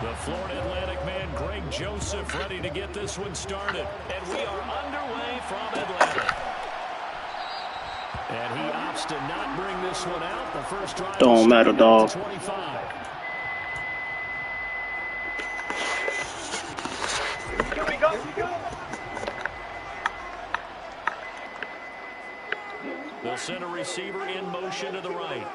The Florida Atlantic man, Greg Joseph, ready to get this one started. And we are underway from Atlanta. And he opts to not bring this one out. The first drive don't matter, dog. 25. Here we go. They'll send a receiver in motion to the right.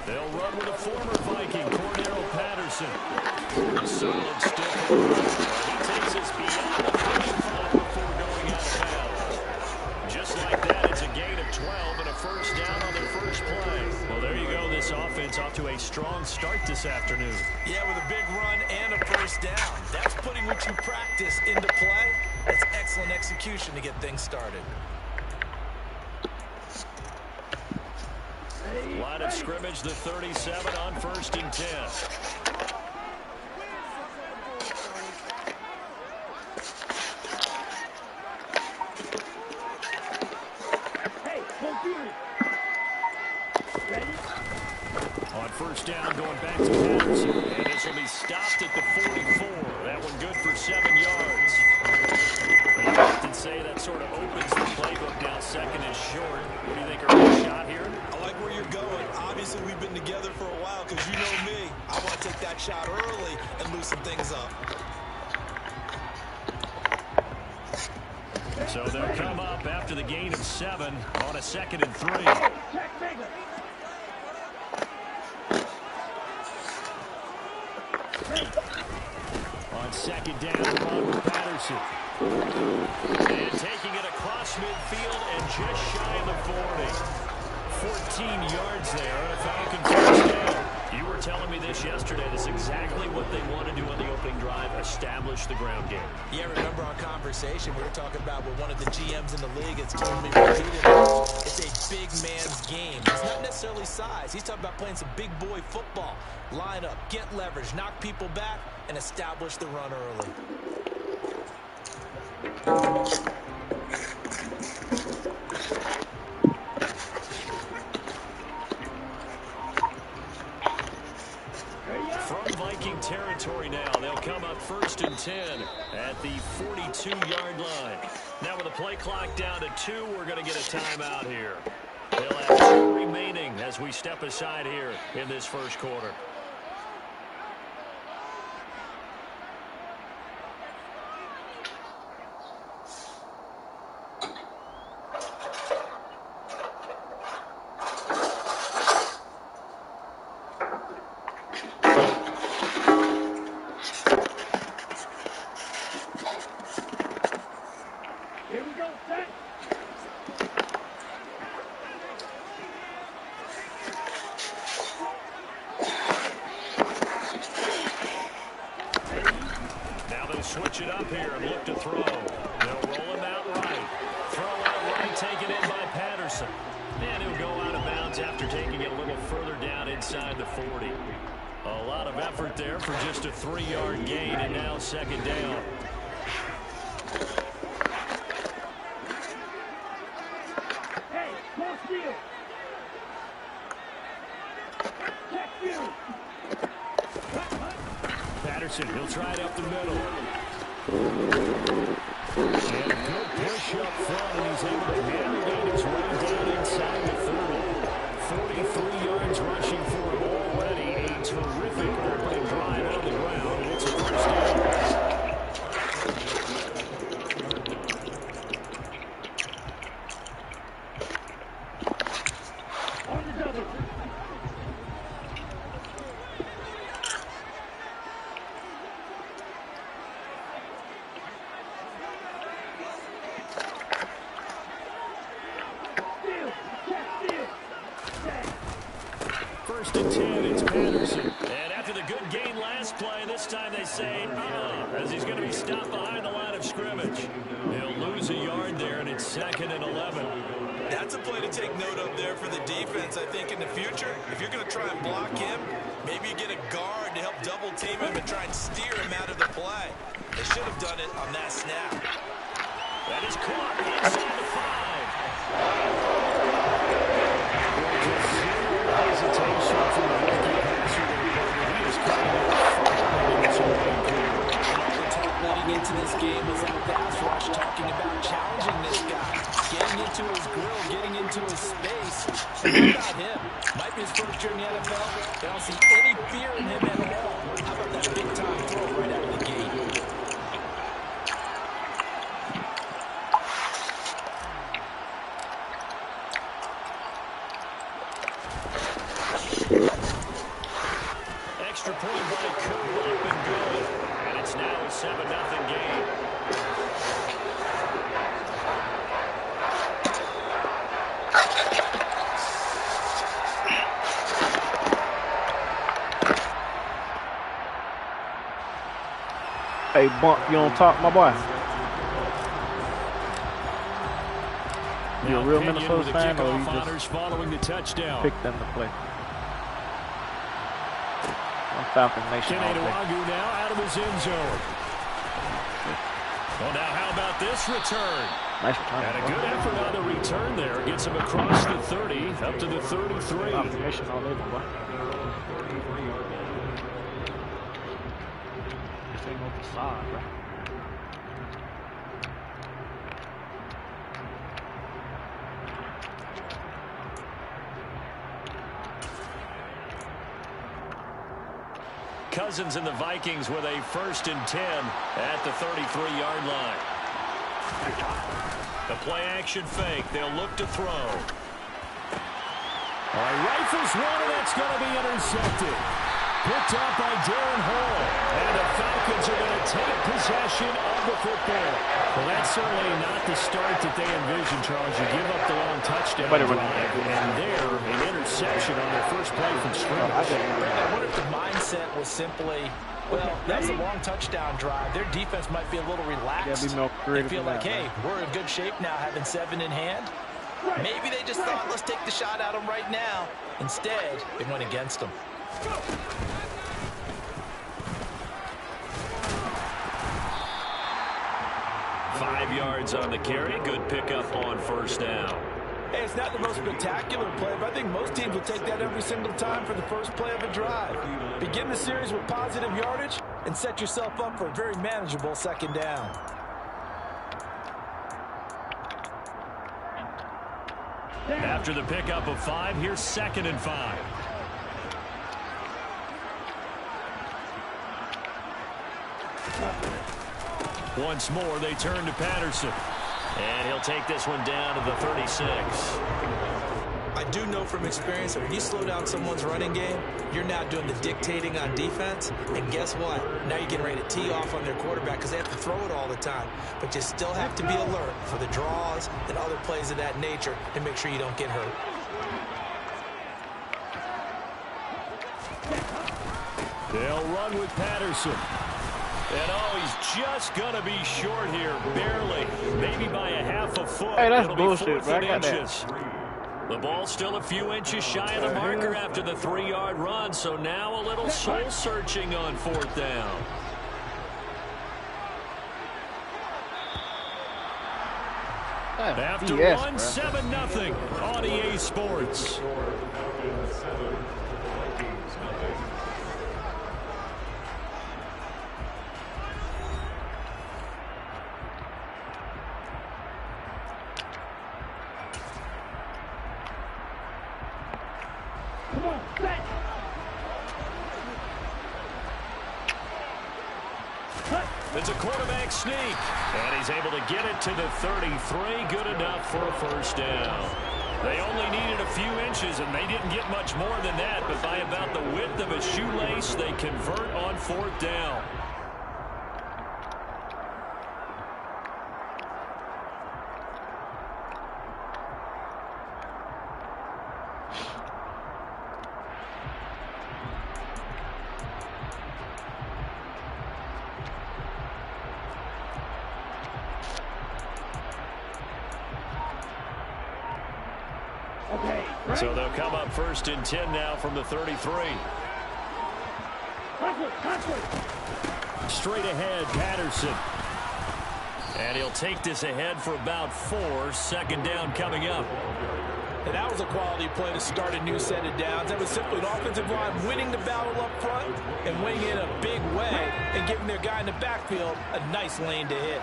They'll run with a former Viking, Cordero Patterson. Solid stiff. He takes us beyond the 35 before going out of bounds. Just like that, it's a gain of 12 and a first down on their first play. Well, there you go. This offense off to a strong start this afternoon. Yeah, with a big run and a first down. That's putting what you practice into play. That's excellent execution to get things started. Line of scrimmage, the 37 on 1st and 10. On first down, going back to Patterson. And this will be stopped at the 44. That one good for 7 yards. You often say that sort of opens the playbook now. Second and short. What do you think are a shot here? I like where you're going. Obviously, we've been together for a while because you know me. I want to take that shot early and loosen things up. So they'll come up after the gain of 7 on a 2nd and 3. On 2nd down, run with Patterson. And taking it across midfield and just shy of the 40. 14 yards there on a Falcon first down. You were telling me this yesterday. This is exactly what they want to do on the opening drive, establish the ground game. Yeah, remember our conversation? We were talking about with one of the GMs in the league. It's told me repeatedly. It's a big man's game. It's not necessarily size. He's talking about playing some big boy football. Line up, get leverage, knock people back, and establish the run early. From Viking territory now, they'll come up 1st and 10 at the 42-yard line. Now with the play clock down to 2, we're going to get a timeout here. They'll have 2 remaining as we step aside here in this first quarter. Switch it up here and look to throw. They'll roll him out right. Throw out right, taken in by Patterson. And he'll go out of bounds after taking it a little further down inside the 40. A lot of effort there for just a 3-yard gain, and now 2nd down. Patterson, he'll try it up the middle. And a good push up front, and he's able to navigate his way down inside the 30. 43 yards rushing for him already. A terrific opening drive on the ground, and it's a first down. First and 10, it's Patterson. And after the good gain last play, this time they say, as he's going to be stopped behind the line of scrimmage. He'll lose a yard there, and it's 2nd and 11. That's a play to take note of there for the defense, I think, in the future. If you're going to try and block him, maybe you get a guard to help double team him and try and steer him out of the play. They should have done it on that snap. That is caught inside the 5. drill getting into his space. What about him? Might be his first year in the NFL. They don't see any fear in him at all. How about that big-time throw right out of the gate? Extra point by Coop, up and good. And it's now a 7-0 game. Hey, Bump, you on top, my boy? You a real Minnesota fan, or you just following the touchdown? picked them to play? I'm Falcon Nation all day. Now out of his end zone. Well, now how about this return? Nice return. And a good effort on the return there. Gets him across the 30, up to the 33. Falcon Nation all day, my boy. This ain't no facade, bro. Cousins and the Vikings with a 1st and 10 at the 33-yard line. The play-action fake. They'll look to throw. All right, rifles one, and that's going to be intercepted. Picked up by Darren Hall. And the Falcons are going to take possession of the football. Well, that's certainly not the start that they envisioned, Charles. You give up the long touchdown drive, and there, an interception on their first play from scrimmage. I wonder if the mindset was simply, well, that's a long touchdown drive. Their defense might be a little relaxed. Yeah, be more creative. They feel like, hey, we're in good shape now, having 7 in hand. Maybe they just thought, let's take the shot at them right now. Instead, it went against them. 5 yards on the carry. Good pickup on 1st down. Hey, it's not the most spectacular play, but I think most teams will take that every single time for the first play of a drive. Begin the series with positive yardage and set yourself up for a very manageable 2nd down. After the pickup of 5, here's 2nd and 5. Once more, they turn to Patterson. And he'll take this one down to the 36. I do know from experience that when you slow down someone's running game, you're now doing the dictating on defense. And guess what? Now you're getting ready to tee off on their quarterback because they have to throw it all the time. But you still have to be alert for the draws and other plays of that nature to make sure you don't get hurt. They'll run with Patterson. And oh, he's just going to be short here, barely. Maybe by a half a foot. Hey, that's It'll bullshit, be 4th bro. I and got that. inches. The ball's still a few inches shy of the marker after the 3-yard run, so now a little soul-searching on 4th down. After BS, 1, 7-0 on EA Sports. It's a quarterback sneak, and he's able to get it to the 33. Good enough for a 1st down. They only needed a few inches, and they didn't get much more than that, but by about the width of a shoelace, they convert on 4th down. So they'll come up 1st and 10 now from the 33. Straight ahead, Patterson. And he'll take this ahead for about 4. 2nd down coming up. And that was a quality play to start a new set of downs. That was simply an offensive line winning the battle up front and winning in a big way and giving their guy in the backfield a nice lane to hit.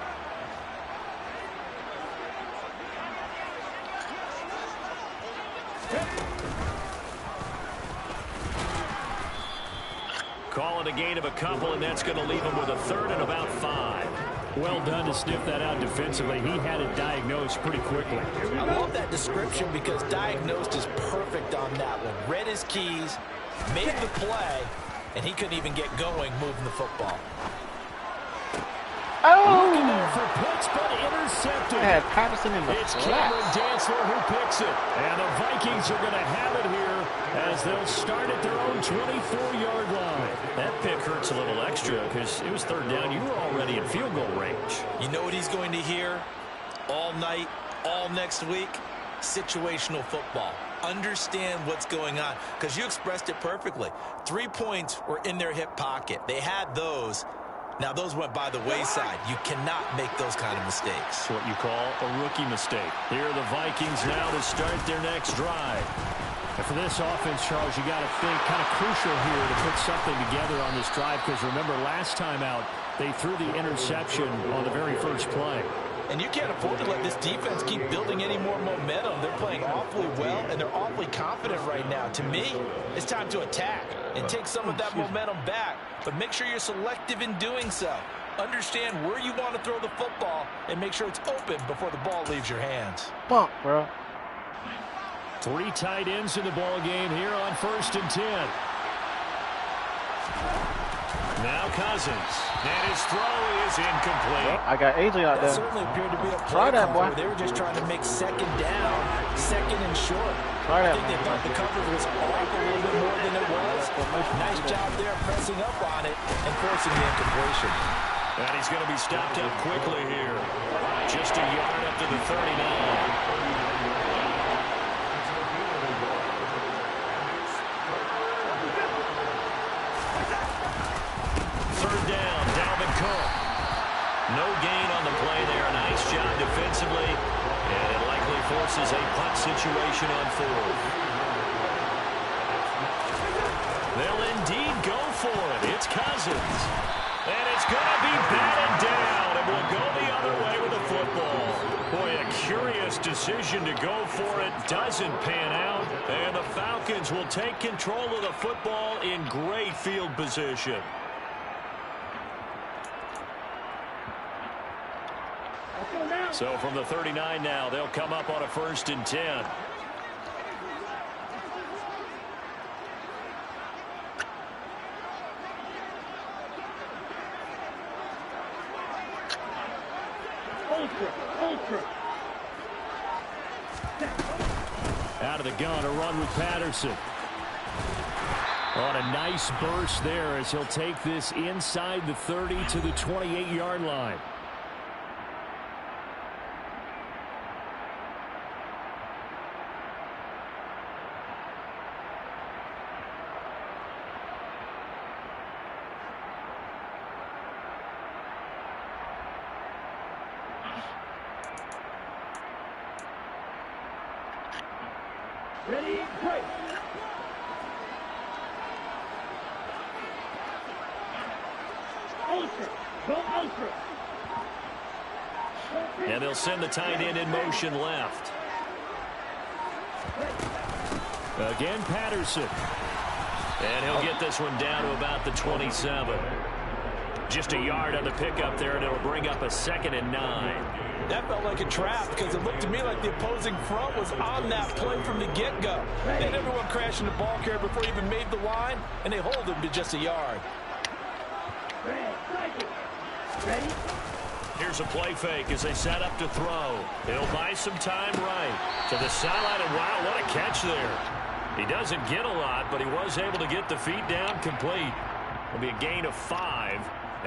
Call it a gain of a couple, and that's going to leave him with a third and about 5. Well done to sniff that out defensively. He had it diagnosed pretty quickly. I love that description because diagnosed is perfect on that one. Read his keys, made the play, and he couldn't even get going moving the football. Looking there for picks, but intercepted. I had Patterson in the It's Cameron Dantzler who picks it. And the Vikings are going to have it here as they'll start at their own 24-yard line. That pick hurts a little extra because it was third down. You were already in field goal range. You know what he's going to hear all night, all next week? Situational football. Understand what's going on because you expressed it perfectly. 3 points were in their hip pocket. They had those. Now, those went by the wayside. You cannot make those kind of mistakes. What you call a rookie mistake. Here are the Vikings now to start their next drive. And for this offense, Charles, you got to think kind of crucial here to put something together on this drive because remember last time out, they threw the interception on the very first play. And you can't afford to let this defense keep building any more momentum. They're playing awfully well, and they're awfully confident right now. To me, it's time to attack and take some of that momentum back. But make sure you're selective in doing so. Understand where you want to throw the football and make sure it's open before the ball leaves your hands. Bump, bro. 3 tight ends in the ball game here on 1st and 10. Now Cousins. And his throw is incomplete. I got AJ out there. That certainly appeared to be a Try play that, boy. where they were just trying to make second down, second and short. Try that, I think they thought the coverage was off a little bit more than it was. Nice job there pressing up on it and forcing the incompletion. And he's going to be stopped up quickly here. Just a yard up to the 39. No gain on the play there. Nice job defensively. And it likely forces a punt situation on 4th. They'll indeed go for it. It's Cousins. And it's going to be batted down. And we'll go the other way with the football. Boy, a curious decision to go for it. Doesn't pan out. And the Falcons will take control of the football in great field position. So from the 39 now, they'll come up on a 1st and 10. Out of the gun, a run with Patterson. On a nice burst there as he'll take this inside the 30 to the 28-yard line. Ready, break. Ultra. Go ultra. And they'll send the tight end in motion left. Again, Patterson. And he'll get this one down to about the 27. Just a yard on the pickup there, and it'll bring up a 2nd and 9. That felt like a trap because it looked to me like the opposing front was on that play from the get-go. They had everyone crashing the ball carrier before he even made the line, and they hold him to just a yard. Ready? Here's a play fake as they set up to throw. He'll buy some time right to the sideline, and wow, what a catch there. He doesn't get a lot, but he was able to get the feet down complete. It'll be a gain of 5.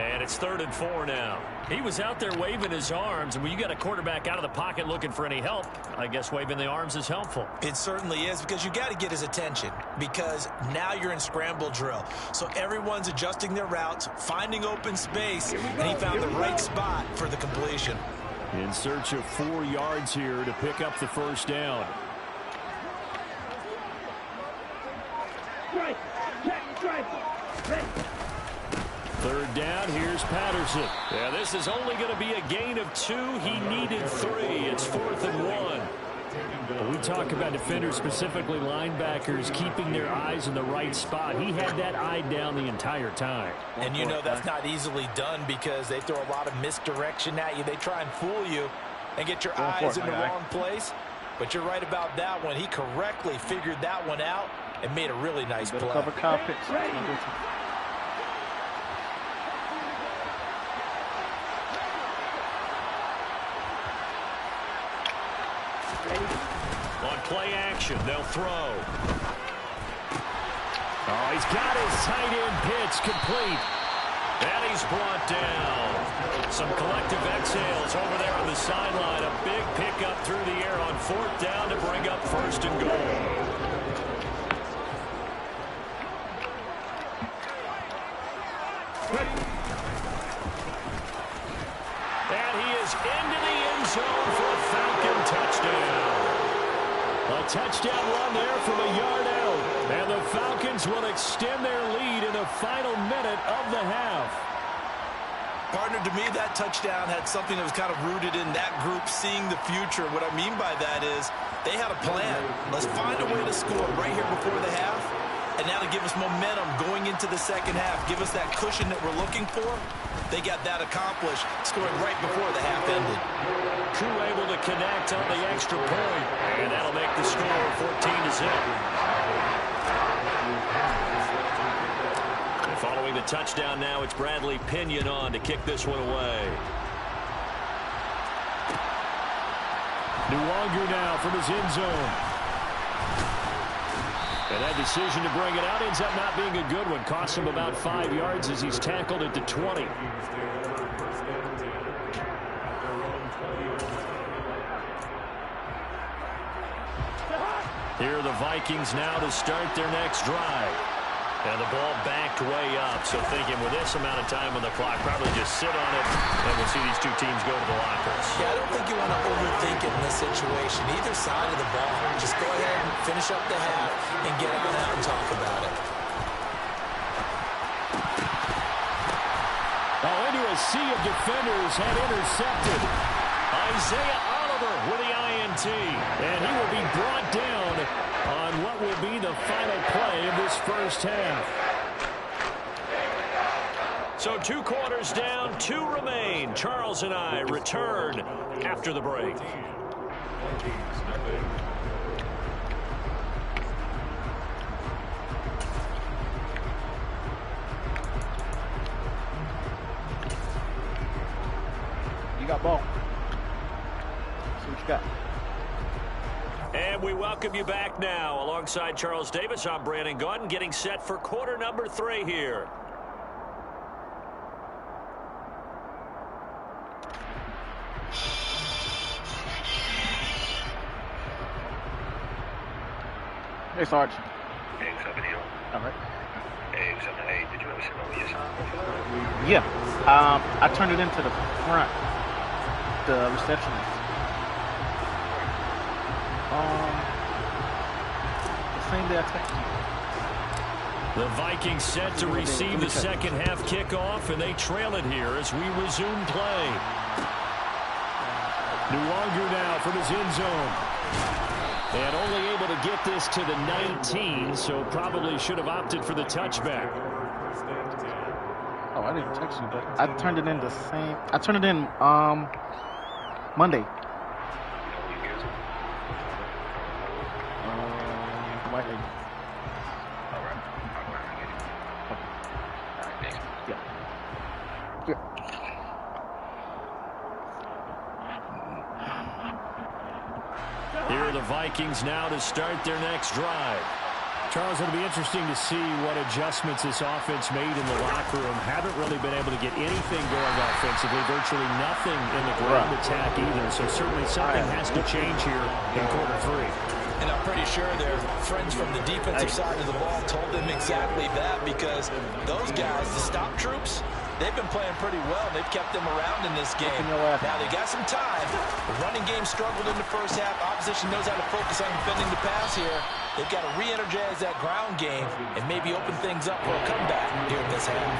And it's 3rd and 4 now. He was out there waving his arms, and when you got a quarterback out of the pocket looking for any help, I guess waving the arms is helpful. It certainly is because you got to get his attention because now you're in scramble drill. So everyone's adjusting their routes, finding open space, and he found the right spot for the completion. In search of 4 yards here to pick up the 1st down. Strike. Check. Strike. Ready. 3rd down, here's Patterson. Yeah, this is only going to be a gain of 2. He needed 3. It's 4th and 1. We talk about defenders, specifically linebackers, keeping their eyes in the right spot. He had that eye down the entire time. And you know that's not easily done because they throw a lot of misdirection at you. They try and fool you and get your eyes in the wrong place. But you're right about that one. He correctly figured that one out and made a really nice play. Cover Kyle Pitts. On play action, they'll throw. Oh, he's got his tight end pitch complete. And he's brought down. Some collective exhales over there on the sideline. A big pickup through the air on 4th down to bring up 1st and goal. And he is into the end zone for a Falcon touchdown. A touchdown run there from a yard out. And the Falcons will extend their lead in the final minute of the half. Partner, to me, that touchdown had something that was kind of rooted in that group seeing the future. What I mean by that is they had a plan. Let's find a way to score right here before the half. And now to give us momentum going into the second half, give us that cushion that we're looking for. They got that accomplished, scoring right before the half ended. Crew able to connect on the extra point. And that'll make the score 14-0. Following the touchdown now, it's Bradley Pinion on to kick this one away. Nuwanger now from his end zone. And that decision to bring it out ends up not being a good one. Cost him about 5 yards as he's tackled at the 20. Here are the Vikings now to start their next drive. And the ball backed way up, so thinking with this amount of time on the clock, probably just sit on it, and we'll see these two teams go to the lockers. Yeah, I don't think you want to overthink it in this situation. Either side of the ball, just go ahead and finish up the half and get on out and talk about it. Oh, into a sea of defenders, had intercepted. Isaiah Oliver with the INT. And he will be brought down on what will be the final play of this first half. So 2 quarters down, 2 remain. Charles and I return after the break. You got ball. See what you got. And we welcome you back now. Alongside Charles Davis, I'm Brandon Gaudin, getting set for quarter number 3 here. Hey, Sarge. Hey, what's up, video? All right. Hey, what's up? Hey, did you ever send over your son? Yeah. I turned it into the front. The receptionist. The same day I texted you. The Vikings set to receive the second half kickoff, and they trail it here as we resume play. Nuwanger now from his end zone. And only able to get this to the 19, so probably should have opted for the touchback. Oh, I didn't text you, but I turned it in the same. I turned it in Monday. White lady. All right. I'll go ahead and get it. Okay. All right, thanks. Yeah. Here are the Vikings now to start their next drive. Charles, it'll be interesting to see what adjustments this offense made in the locker room. Haven't really been able to get anything going offensively, virtually nothing in the ground attack either. So certainly something has to change here in quarter 3. And I'm pretty sure their friends from the defensive side of the ball told them exactly that, because those guys, the stop troops, they've been playing pretty well. They've kept them around in this game. Now they got some time. The running game struggled in the first half. Opposition knows how to focus on defending the pass here. They've got to re-energize that ground game and maybe open things up for a comeback here in this half.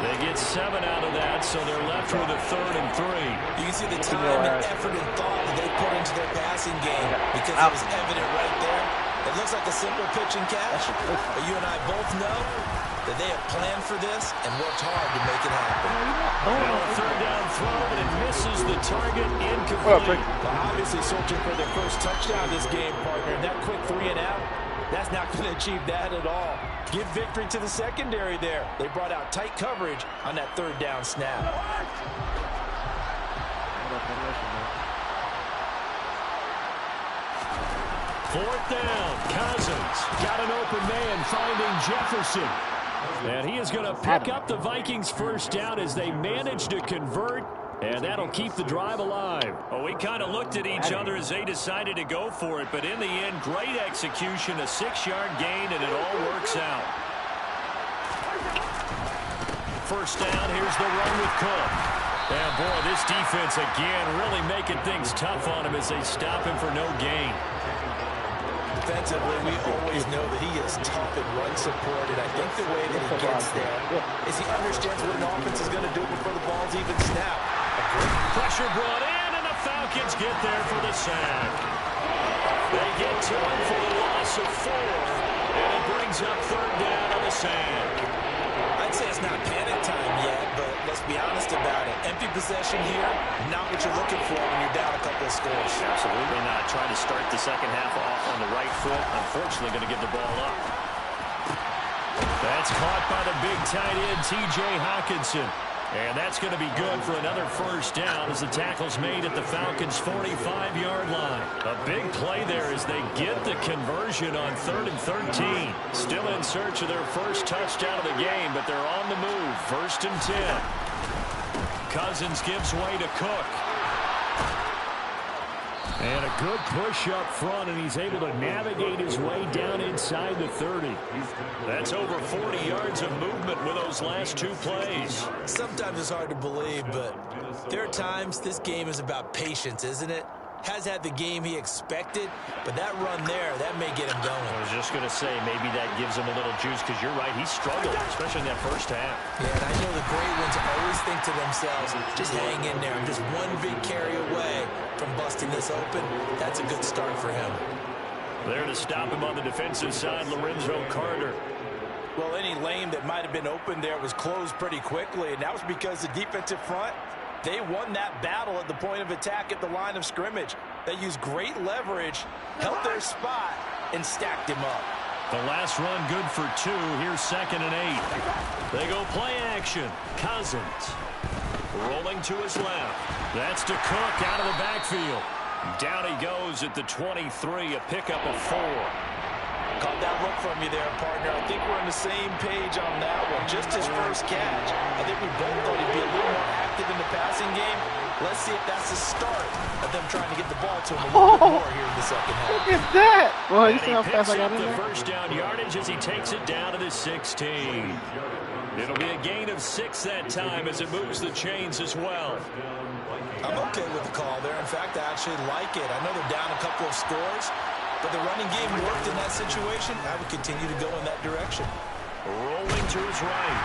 They get 7 out of that, so they're left with a 3rd and 3. You can see the time and effort and thought that they put into their passing game because it was evident right there. It looks like a simple pitch and catch, but you and I both know that they have planned for this and worked hard to make it happen. Well, 3rd down throw, and it misses the target, incomplete. Well, obviously searching for their first touchdown this game, partner. And that quick 3 and out, that's not going to achieve that at all. Give victory to the secondary there. They brought out tight coverage on that 3rd down snap. 4th down, Cousins got an open man finding Jefferson. And he is going to pick up the Vikings' first down as they manage to convert, and that'll keep the drive alive. Well, we kind of looked at each other as they decided to go for it, but in the end, great execution, a 6-yard gain, and it all works out. First down, here's the run with Cook. And boy, this defense again really making things tough on him as they stop him for no gain. Defensively, we always know that he is tough and run supported. I think the way that he gets there is he understands what an offense is going to do before the ball's even snapped. Pressure brought in, and the Falcons get there for the sack. They get to him for the loss of 4, and it brings up 3rd down on the sack. I'd say it's not panic time yet, but let's be honest about it. Empty possession here, not what you're looking for when you're down a couple of scores. Absolutely not. Trying to start the second half off on the right foot. Unfortunately, going to give the ball up. That's caught by the big tight end, T.J. Hawkinson. And that's going to be good for another first down as the tackle's made at the Falcons' 45-yard line. A big play there as they get the conversion on 3rd and 13. Still in search of their first touchdown of the game, but they're on the move. 1st and 10. Cousins gives way to Cook. And a good push up front, and he's able to navigate his way down inside the 30. That's over 40 yards of movement with those last 2 plays. Sometimes it's hard to believe, but there are times this game is about patience, isn't it? Has had the game he expected, but that run there, that may get him going. I was just going to say, maybe that gives him a little juice, because you're right, he struggled, especially in that first half. Yeah, and I know the great ones always think to themselves, just hang in there. I'm just one big carry away from busting this open. That's a good start for him. There to stop him on the defensive side, Lorenzo Carter. Well, any lane that might have been open there was closed pretty quickly, and that was because the defensive front, they won that battle at the point of attack at the line of scrimmage. They used great leverage, held their spot, and stacked him up. The last run good for 2. Here's 2nd and 8. They go play action. Cousins rolling to his left. That's to Cook out of the backfield. Down he goes at the 23, a pickup of 4. Caught that look from you there, partner. I think we're on the same page on that one. Just his first catch. I think we both thought he'd be a little more active in the passing game. Let's see if that's the start of them trying to get the ball to him a little bit more here in the second half. Look at that! Well, you And see how he fast picks I got up in the there? first down yardage as he takes it down to the 16. It'll be a gain of 6 that time as it moves the chains as well. I'm okay with the call there. In fact, I actually like it. I know they're down a couple of scores, but the running game worked in that situation. I would continue to go in that direction. Rolling to his right.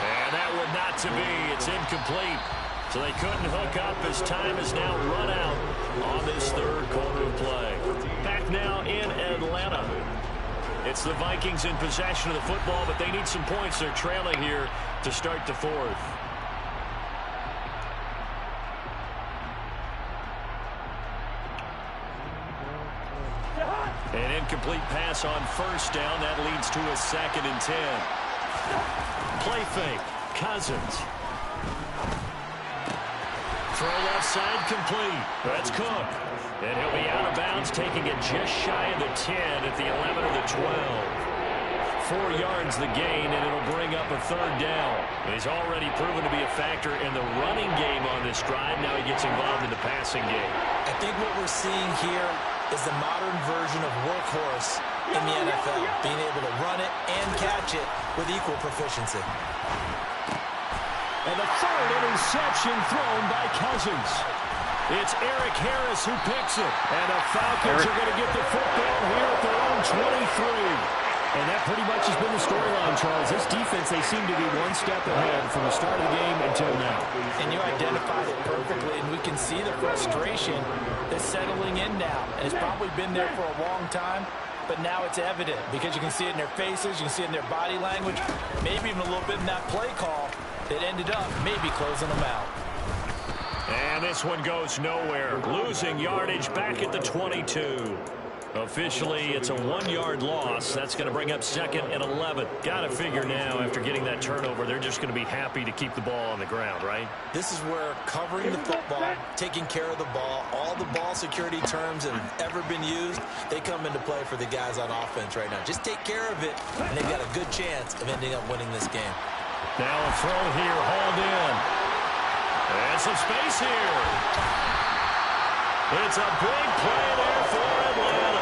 And that one not to be. It's incomplete. So they couldn't hook up as time is now run out on this 3rd quarter of play. Back now in Atlanta. It's the Vikings in possession of the football, but they need some points. They're trailing here to start the 4th. An incomplete pass on first down. That leads to a 2nd and 10. Play fake. Cousins. Throw left side complete. That's Cook. And he'll be out of bounds, taking it just shy of the 10 at the 11 of the 12. 4 yards the gain, and it'll bring up a 3rd down. He's already proven to be a factor in the running game on this drive. Now he gets involved in the passing game. I think what we're seeing here is the modern version of workhorse in the NFL, being able to run it and catch it with equal proficiency. And the 3rd interception thrown by Cousins. It's Eric Harris who picks it. And the Falcons are going to get the football here at their own Charles, this defense, they seem to be one step ahead from the start of the game until now. And you identified it perfectly, and we can see the frustration that's settling in now. And it's probably been there for a long time, but now it's evident because you can see it in their faces, you can see it in their body language, maybe even a little bit in that play call that ended up maybe closing them out. And this one goes nowhere. Losing yardage back at the 22. Officially, it's a 1-yard loss. That's going to bring up 2nd and 11. Got to figure now, after getting that turnover, they're just going to be happy to keep the ball on the ground, right? This is where covering the football, taking care of the ball, all the ball security terms that have ever been used, they come into play for the guys on offense right now. Just take care of it, and they've got a good chance of ending up winning this game. Now a throw here, hauled in. And some space here. It's a big play there for Atlanta.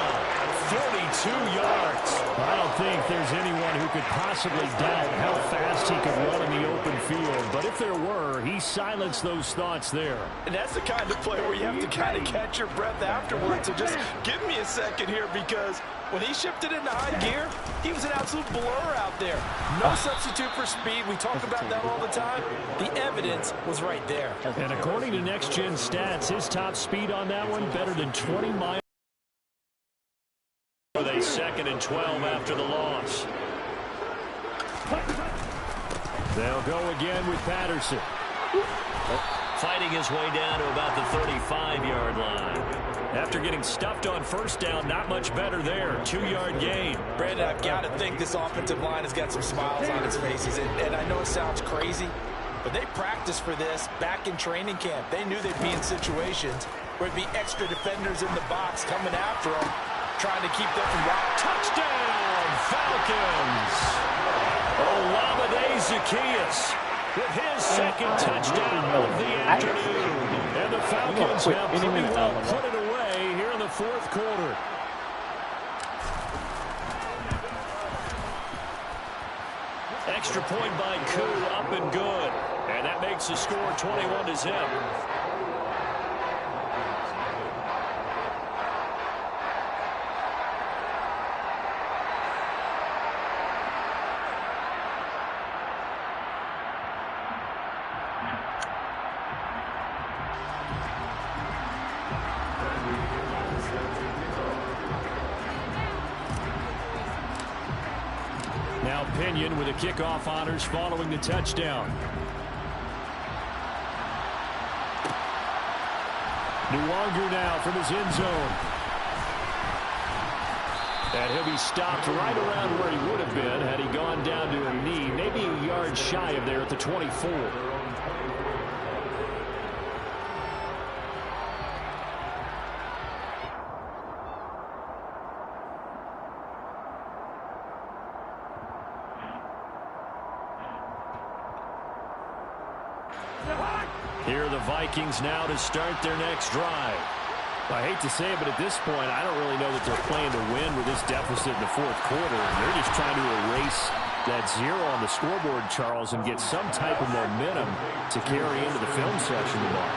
42 yards. I don't think there's anyone who could possibly doubt how fast he could run in the open field. But if there were, he silenced those thoughts there. And that's the kind of play where you have to kind of catch your breath afterwards. So just give me a second here, because when he shifted into high gear, he was an absolute blur out there. No substitute for speed. We talk about that all the time. The evidence was right there. And according to Next Gen Stats, his top speed on that one, better than 20 miles. With a 2nd and 12 after the loss. They'll go again with Patterson. Fighting his way down to about the 35-yard line. After getting stuffed on first down, not much better there. 2-yard gain. Brandon, I've got to think this offensive line has got some smiles on its faces. And I know it sounds crazy, but they practiced for this back in training camp. They knew they'd be in situations where it'd be extra defenders in the box coming after them, trying to keep them from rock. Touchdown, Falcons! Olamide Zaccheaus with his 2nd touchdown of the afternoon. And the Falcons have pretty well put it away here in the 4th quarter. Extra point by Koo, up and good. And that makes the score 21-0. Now Pinion with the kickoff honors following the touchdown. Nwangu now from his end zone. And he'll be stopped right around where he would have been had he gone down to a knee, maybe a yard shy of there at the 24. Here are the Vikings now to start their next drive. I hate to say it, but at this point, I don't really know that they're playing to win with this deficit in the 4th quarter. They're just trying to erase that 0 on the scoreboard, Charles, and get some type of momentum to carry into the film section tomorrow.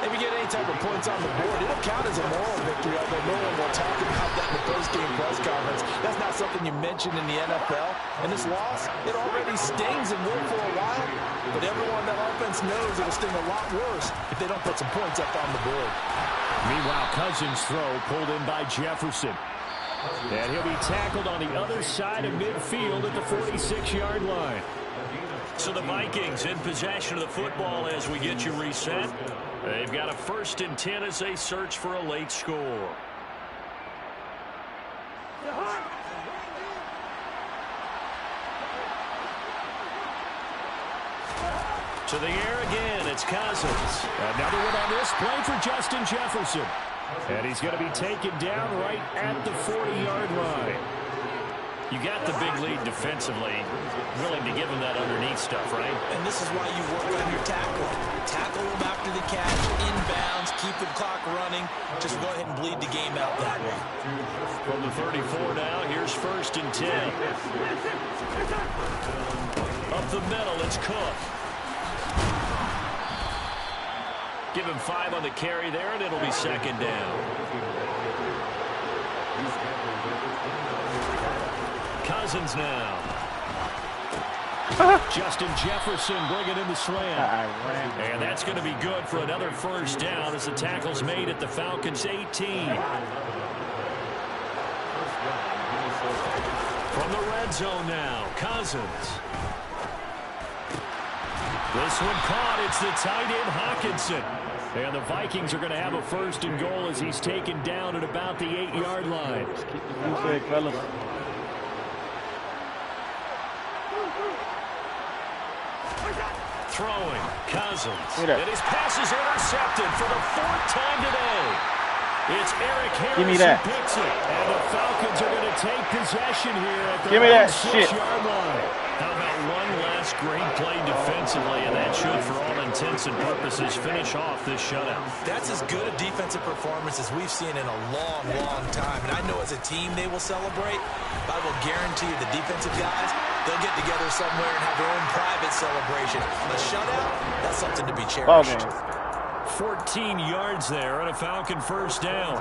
If you get any type of points on the board, it'll count as a moral victory, although no one will talk about that in the post-game press conference. That's not something you mentioned in the NFL. And this loss, it already stings and will for a while. But everyone on that offense knows it'll sting a lot worse if they don't put some points up on the board. Meanwhile, Cousins' throw pulled in by Jefferson. And he'll be tackled on the other side of midfield at the 46-yard line. So the Vikings in possession of the football as we get you reset. They've got a 1st and 10 as they search for a late score. To the air again, it's Cousins. Another one on this play for Justin Jefferson. And he's going to be taken down right at the 40-yard line. You got the big lead defensively, willing to give him that underneath stuff, right? And this is why you work on your tackle. Tackle him after the catch, inbounds, keep the clock running. Just go ahead and bleed the game out that way. From the 34 now, here's 1st and 10. Up the middle, it's Cook. Give him 5 on the carry there, and it'll be 2nd down. Cousins now. Justin Jefferson bringing in the slam. And that's going to be good for another first down as the tackle's made at the Falcons' 18. From the red zone now, Cousins. This one caught. It's the tight end, Hawkinson. And the Vikings are going to have a first and goal as he's taken down at about the 8-yard line. Just keep the music, fellas. Throwing, Cousins. And his pass is intercepted for the 4th time today. It's Eric Harris who picks it. And the Falcons are going to take possession here at the 6-yard line. How about one last great play defensively, and that should, for all intents and purposes, finish off this shutout. That's as good a defensive performance as we've seen in a long, long time. And I know as a team they will celebrate, but I will guarantee you the defensive guys, they'll get together somewhere and have their own private celebration. A shutout, that's something to be cherished. 14 yards there on a Falcon first down.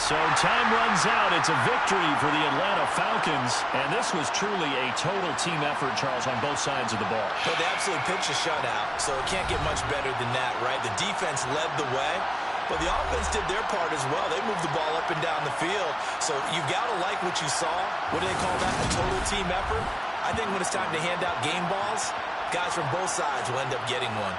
So time runs out. It's a victory for the Atlanta Falcons. And this was truly a total team effort, Charles, on both sides of the ball. Well, they absolutely pitched a shutout, so it can't get much better than that, right? The defense led the way, but the offense did their part as well. They moved the ball up and down the field. So you've got to like what you saw. What do they call that? A total team effort? I think when it's time to hand out game balls, guys from both sides will end up getting one.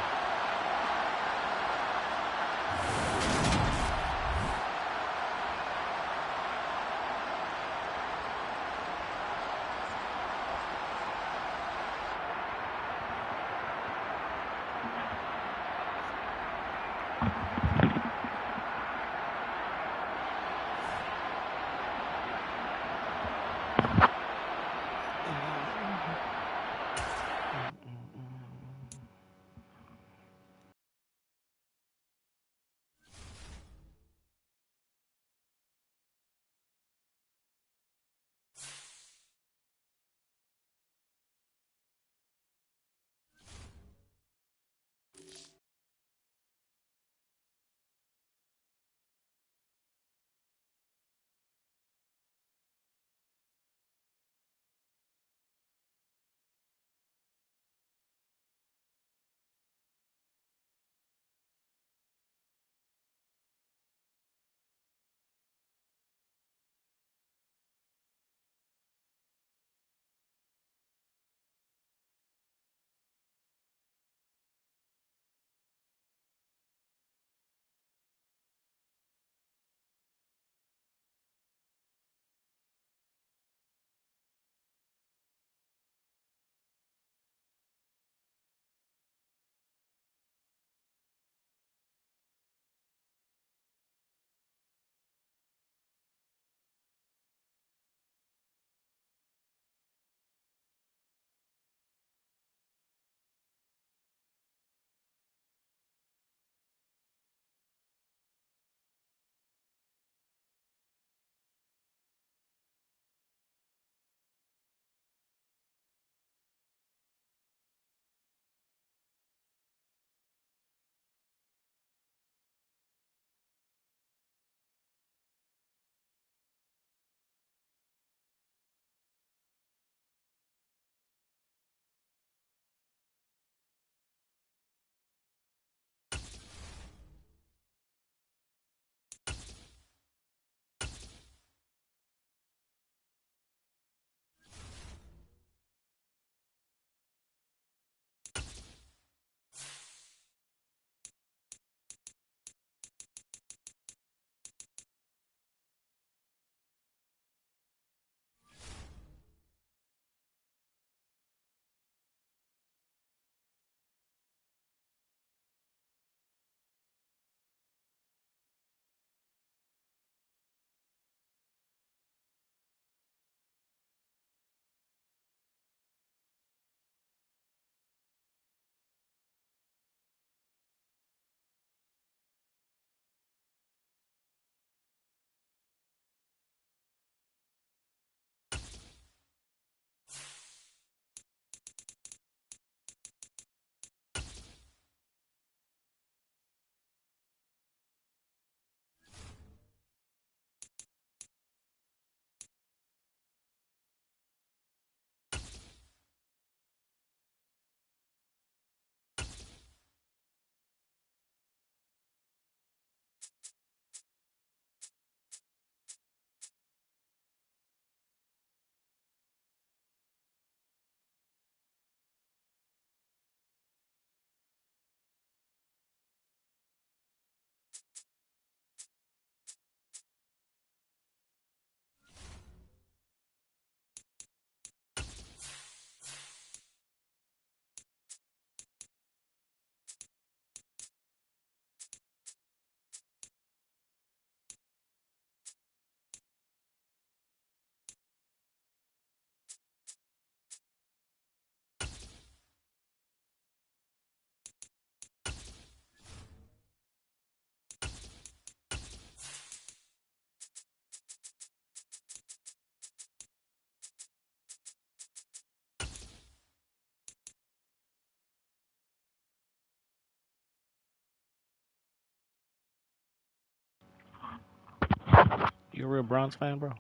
You a real Browns fan, bro?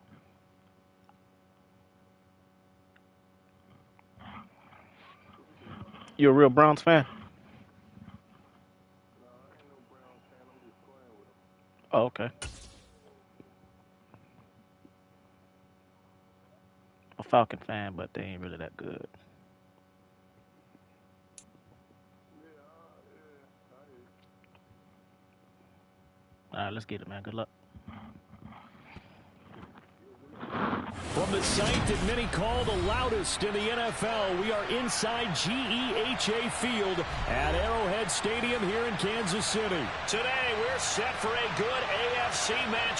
You a real Browns fan? Oh, okay. A Falcon fan, but they ain't really that good. All right, let's get it, man. Good luck. From the site that many call the loudest in the NFL, we are inside GEHA Field at Arrowhead Stadium here in Kansas City. Today, we're set for a good AFC match.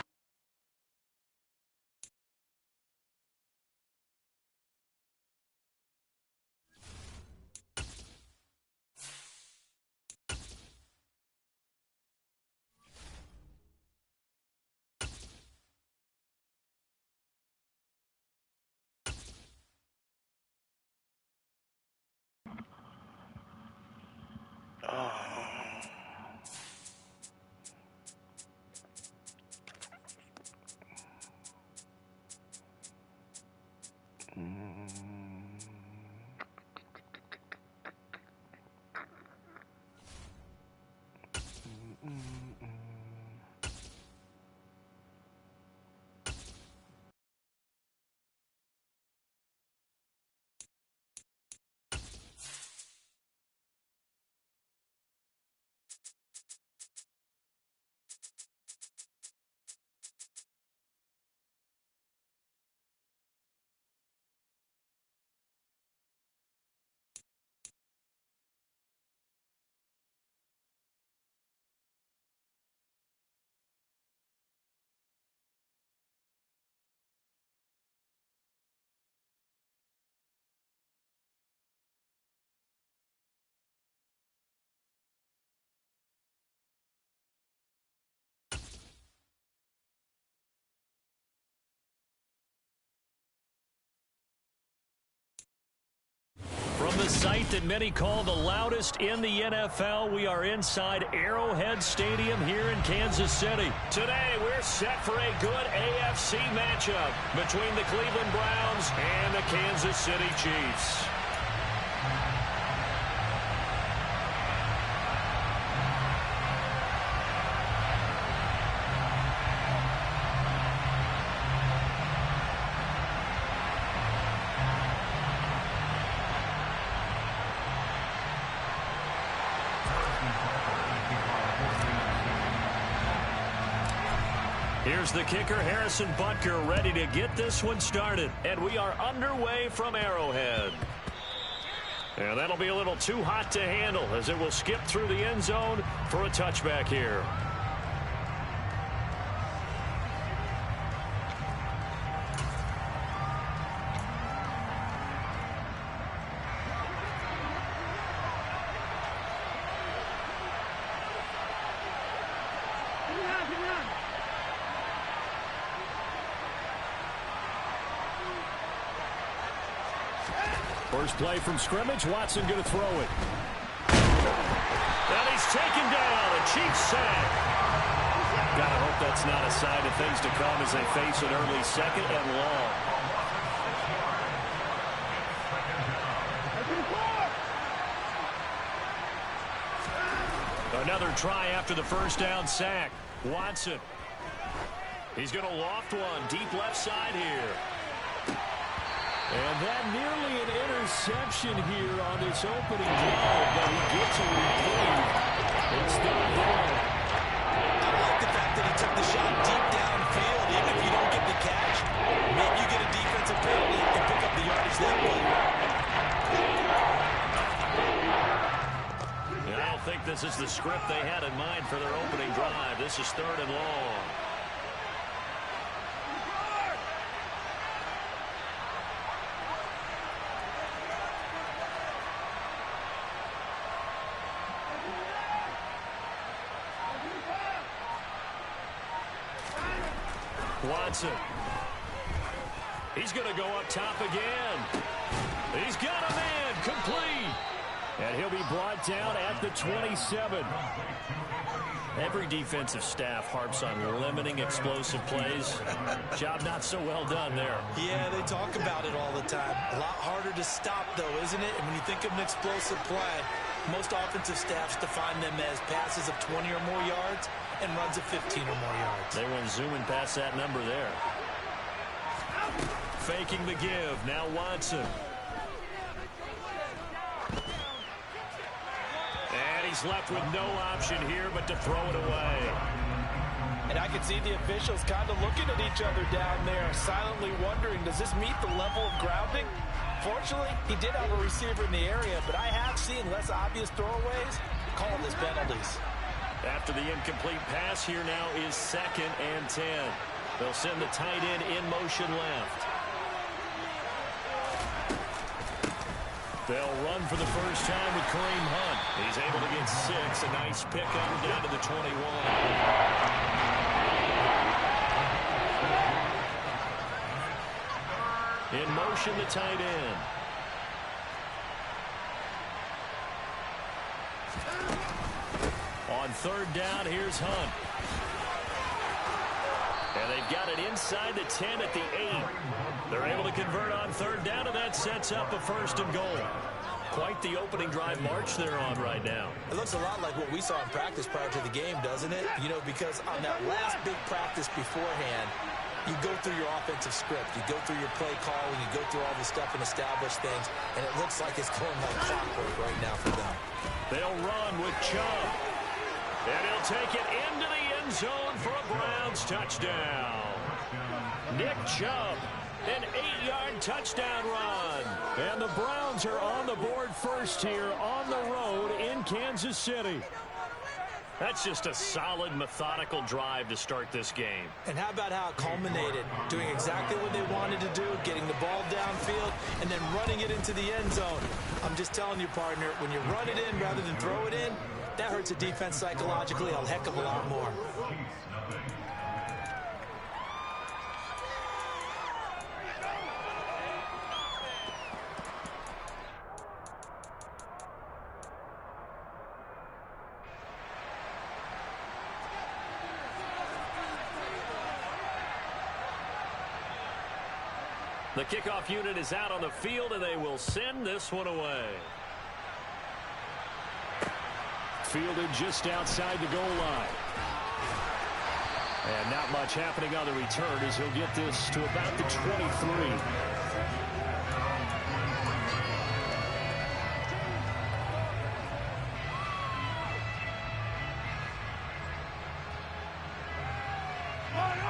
From the site that many call the loudest in the NFL, we are inside Arrowhead Stadium here in Kansas City. Today, we're set for a good AFC matchup between the Cleveland Browns and the Kansas City Chiefs. Here's the kicker, Harrison Butker, ready to get this one started. And we are underway from Arrowhead. And that'll be a little too hot to handle as it will skip through the end zone for a touchback here. First play from scrimmage, Watson going to throw it. And he's taken down, a Chiefs sack. Gotta hope that's not a sign of things to come as they face an early second and long. Another try after the first down sack. Watson. He's going to loft one deep left side here. And that nearly an interception here on this opening drive, but he gets a reprieve. It's not there. I like the fact that he took the shot deep downfield. Even if you don't get the catch, maybe you get a defensive penalty and pick up the yardage that way. And I don't think this is the script they had in mind for their opening drive. This is 3rd and long. Watson. He's going to go up top again. He's got a man complete. And he'll be brought down at the 27. Every defensive staff harps on limiting explosive plays. Job not so well done there. Yeah, they talk about it all the time. A lot harder to stop, though, isn't it? And when you think of an explosive play, most offensive staffs define them as passes of 20 or more yards and runs of 15 or more yards. They went zooming past that number there. Faking the give. Now Watson. And he's left with no option here but to throw it away. And I can see the officials kind of looking at each other down there, silently wondering, does this meet the level of grounding? Fortunately, he did have a receiver in the area, but I have seen less obvious throwaways calling this penalties. After the incomplete pass, here now is 2nd and 10. They'll send the tight end in motion left. They'll run for the first time with Kareem Hunt. He's able to get 6. A nice pickup down to the 21. In motion, the tight end. On 3rd down, here's Hunt. And they've got it inside the 10 at the 8. They're able to convert on 3rd down, and that sets up a 1st and goal. Quite the opening drive march they're on right now. It looks a lot like what we saw in practice prior to the game, doesn't it? You know, because on that last big practice beforehand, you go through your offensive script. You go through your play calling. You go through all the stuff and establish things. And it looks like it's going like clockwork right now for them. They'll run with Chubb. And he'll take it into the end zone for a Browns touchdown. Nick Chubb, an 8-yard touchdown run. And the Browns are on the board first here on the road in Kansas City. That's just a solid, methodical drive to start this game. And how about how it culminated? Doing exactly what they wanted to do, getting the ball downfield, and then running it into the end zone. I'm just telling you, partner, when you run it in rather than throw it in, that hurts a defense psychologically a heck of a lot more. The kickoff unit is out on the field, and they will send this one away. Fielded just outside the goal line. And not much happening on the return as he'll get this to about the 23.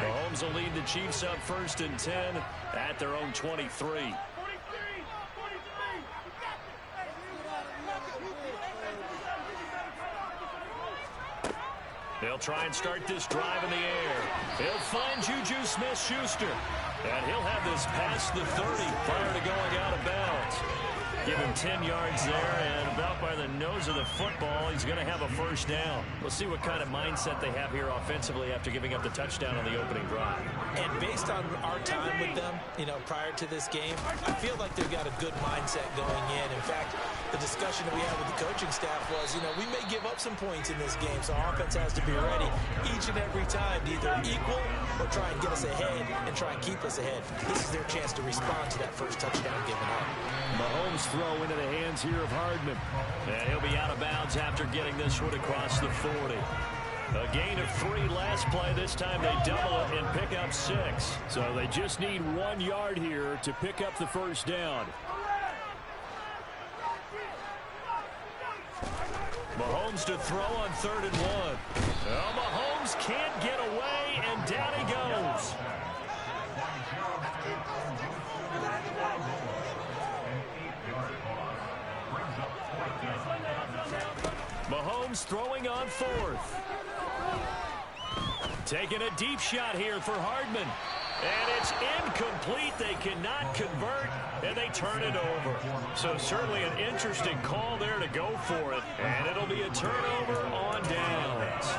Mahomes will lead the Chiefs up 1st and 10 at their own 23. They'll try and start this drive in the air. He'll find Juju Smith-Schuster. And he'll have this past the 30 prior to going out of bounds. Give him 10 yards there, and about by the nose of the football, he's going to have a 1st down. We'll see what kind of mindset they have here offensively after giving up the touchdown on the opening drive. And based on our time with them, you know, prior to this game, I feel like they've got a good mindset going in. In fact, the discussion that we had with the coaching staff was, you know, we may give up some points in this game, so our offense has to be ready each and every time to either equal or try and get us ahead and try and keep us ahead. This is their chance to respond to that first touchdown given up. Mahomes throw into the hands here of Hardman. And he'll be out of bounds after getting this one across the 40. A gain of 3 last play. This time they double it and pick up 6. So they just need 1 yard here to pick up the 1st down. Mahomes to throw on 3rd and 1. Well, Mahomes can't get away, and down he goes. Mahomes throwing on 4th. Taking a deep shot here for Hardman. And it's incomplete. They cannot convert, and they turn it over. So certainly an interesting call there to go for it. And it'll be a turnover on downs.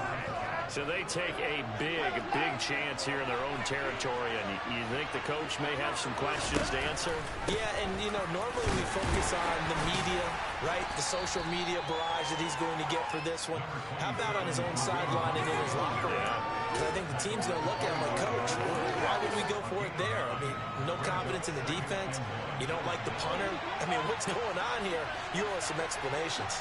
So they take a big chance here in their own territory, and you think the coach may have some questions to answer? Yeah, and, you know, normally we focus on the media, right? The social media barrage that he's going to get for this one. How about on his own sideline and in his locker room? Because I think the team's going to look at him like, Coach, why would we go for it there? I mean, no confidence in the defense. You don't like the punter. I mean, what's going on here? You owe us some explanations.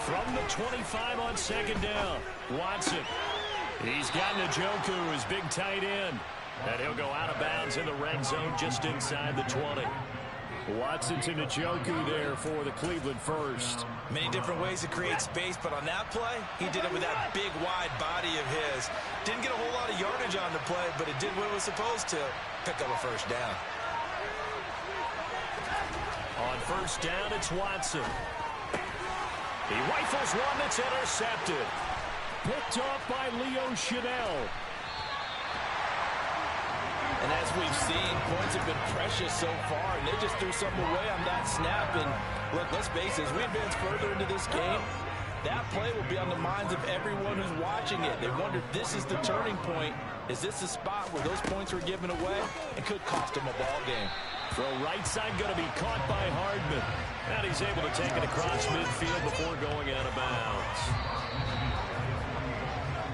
From the 25 on second down, Watson. He's got Njoku, his big tight end. And he'll go out of bounds in the red zone just inside the 20. Watson to Njoku there for the Cleveland first. Many different ways to create space, but on that play, he did it with that big, wide body of his. Didn't get a whole lot of yardage on the play, but it did what it was supposed to. Pick up a first down. On first down, it's Watson. He rifles one that's intercepted. Picked off by Leo Chanel. And as we've seen, points have been precious so far, and they just threw something away on that snap. And look, let's face it, as we advance further into this game, that play will be on the minds of everyone who's watching it. They wonder if this is the turning point. Is this the spot where those points were given away? It could cost them a ball game. Throw right side going to be caught by Hardman. And he's able to take it across midfield before going out of bounds.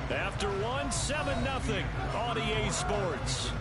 After one, 7-0 on EA Sports.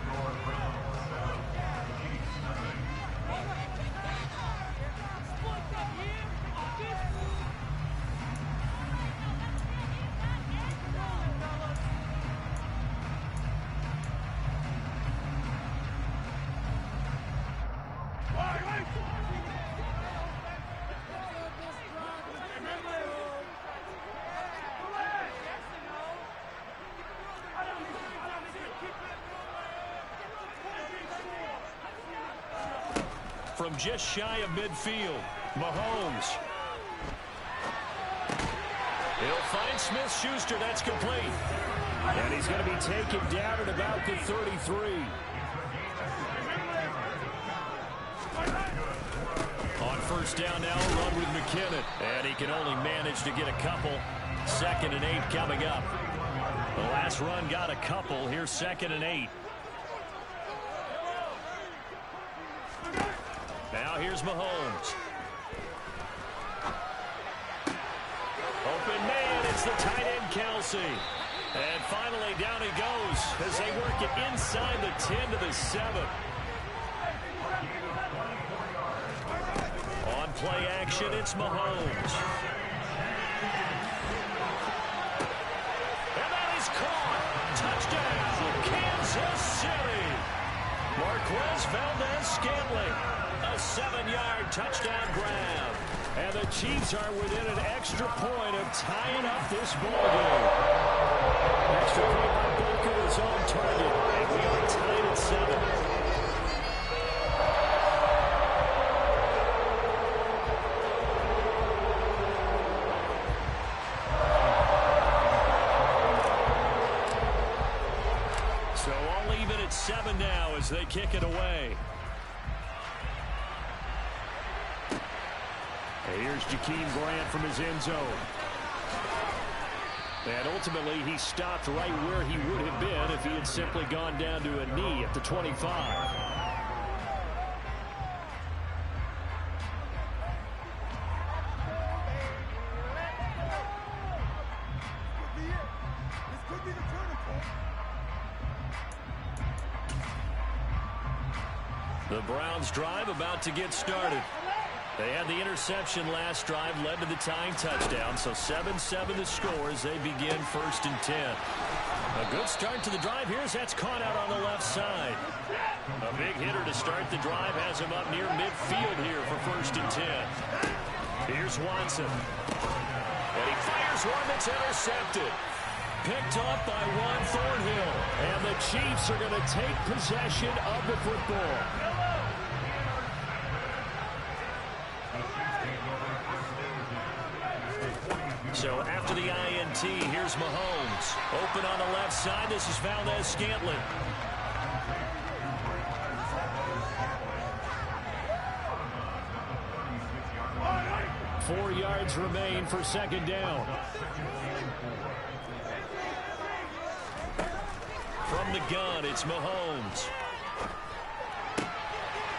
From just shy of midfield, Mahomes. He'll find Smith-Schuster. That's complete. And he's going to be taken down at about the 33. On first down now, a run with McKinnon. And he can only manage to get a couple. 2nd and 8 coming up. The last run got a couple. Here's 2nd and 8. Now here's Mahomes. Open man, it's the tight end Kelsey. And finally down he goes as they work it inside the 10 to the 7. On play action, it's Mahomes. And that is caught. Touchdown, Kansas City. Marquez Valdez-Scantling. A 7-yard touchdown grab. And the Chiefs are within an extra point of tying up this ballgame. Extra point by Booker is on target. And we are tied at 7. So all even at 7 now as they kick it away. Here's Jakeem Grant from his end zone. And ultimately, he stopped right where he would have been if he had simply gone down to a knee at the 25. The Browns drive about to get started. They had the interception last drive, led to the tying touchdown, so 7-7 the score as they begin 1st and 10. A good start to the drive here as that's caught out on the left side. A big hitter to start the drive has him up near midfield here for 1st and 10. Here's Watson. And he fires one that's intercepted. Picked off by Juan Thornhill. And the Chiefs are going to take possession of the football. So after the INT, here's Mahomes. Open on the left side. This is Valdez-Scantling. 4 yards remain for second down. From the gun, it's Mahomes.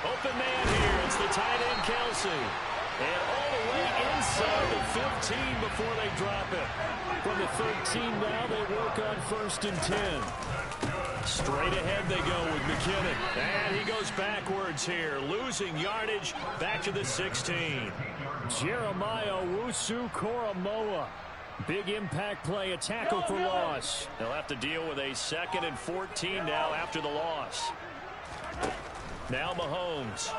Open man here. It's the tight end, Kelsey. And all the way inside the 15 before they drop it. From the 13 now, they work on 1st and 10. Straight ahead they go with McKinnon. And he goes backwards here, losing yardage back to the 16. Jeremiah Owusu-Koramoah. Big impact play, a tackle for loss. They'll have to deal with a 2nd and 14 now after the loss. Now Mahomes.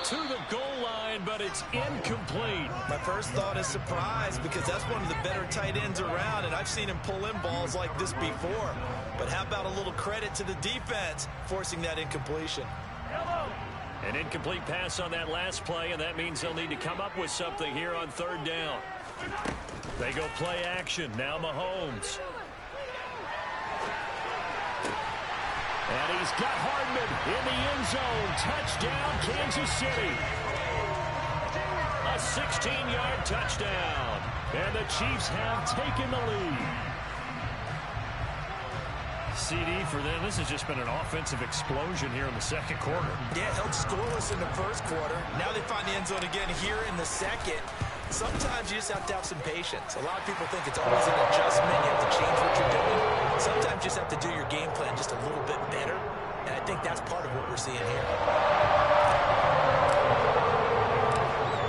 To the goal line, but it's incomplete. My first thought is surprise because that's one of the better tight ends around, and I've seen him pull in balls like this before. But how about a little credit to the defense forcing that incompletion? An incomplete pass on that last play, and that means they'll need to come up with something here on 3rd down. They go play action. Now Mahomes. And he's got Hardman in the end zone. Touchdown, Kansas City. A 16-yard touchdown. And the Chiefs have taken the lead. CD for them. This has just been an offensive explosion here in the 2nd quarter. Yeah, held scoreless in the 1st quarter. Now they find the end zone again here in the 2nd. Sometimes you just have to have some patience. A lot of people think it's always an adjustment. You have to change what you're doing. Sometimes you just have to do your game plan just a little bit better. And I think that's part of what we're seeing here.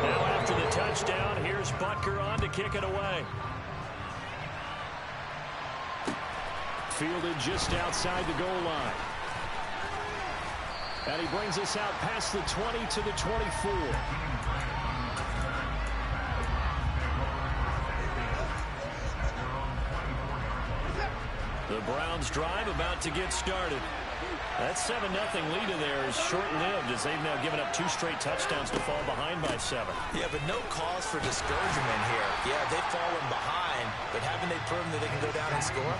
Now after the touchdown, here's Butker on to kick it away. Fielded just outside the goal line. And he brings us out past the 20 to the 24. The Browns drive about to get started. That 7-0 lead in there is short-lived as they've now given up 2 straight touchdowns to fall behind by 7. Yeah, but no cause for discouragement here. Yeah, they've fallen behind, but haven't they proven that they can go down and score?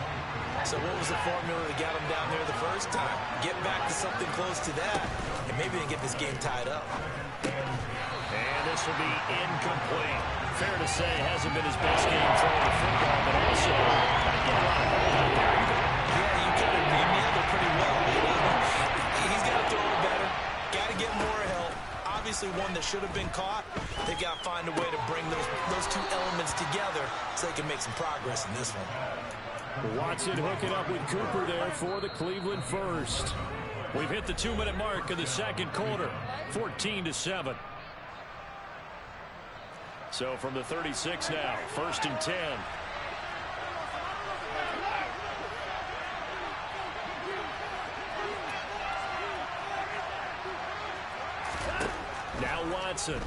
So what was the formula that got them down there the first time? Get back to something close to that, and maybe they get this game tied up. And this will be incomplete. Fair to say, hasn't been his best game throwing the football, but also not getting a lot of help out there either. Yeah, you kind of nailed it pretty well. He's got to throw it better. Got to get more help. Obviously one that should have been caught. They've got to find a way to bring those 2 elements together so they can make some progress in this one. Watson hooking up with Cooper there for the Cleveland first. We've hit the 2-minute mark of the 2nd quarter. 14-7. So from the 36 now, 1st and 10. Now Watson.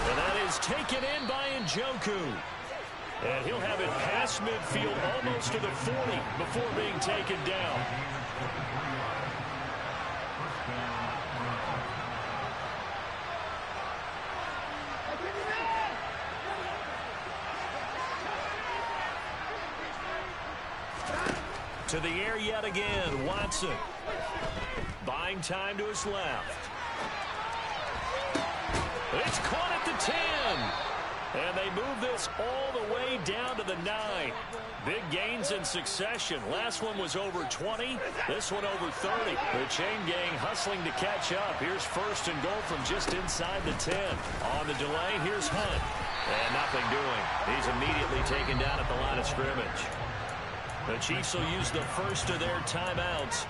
And that is taken in by Njoku. And he'll have it past midfield almost to the 40 before being taken down. To the air yet again, Watson. Buying time to his left. It's caught at the 10. And they move this all the way down to the 9. Big gains in succession. Last one was over 20. This one over 30. The chain gang hustling to catch up. Here's 1st and goal from just inside the 10. On the delay, here's Hunt. And nothing doing. He's immediately taken down at the line of scrimmage. The Chiefs will use the first of their timeouts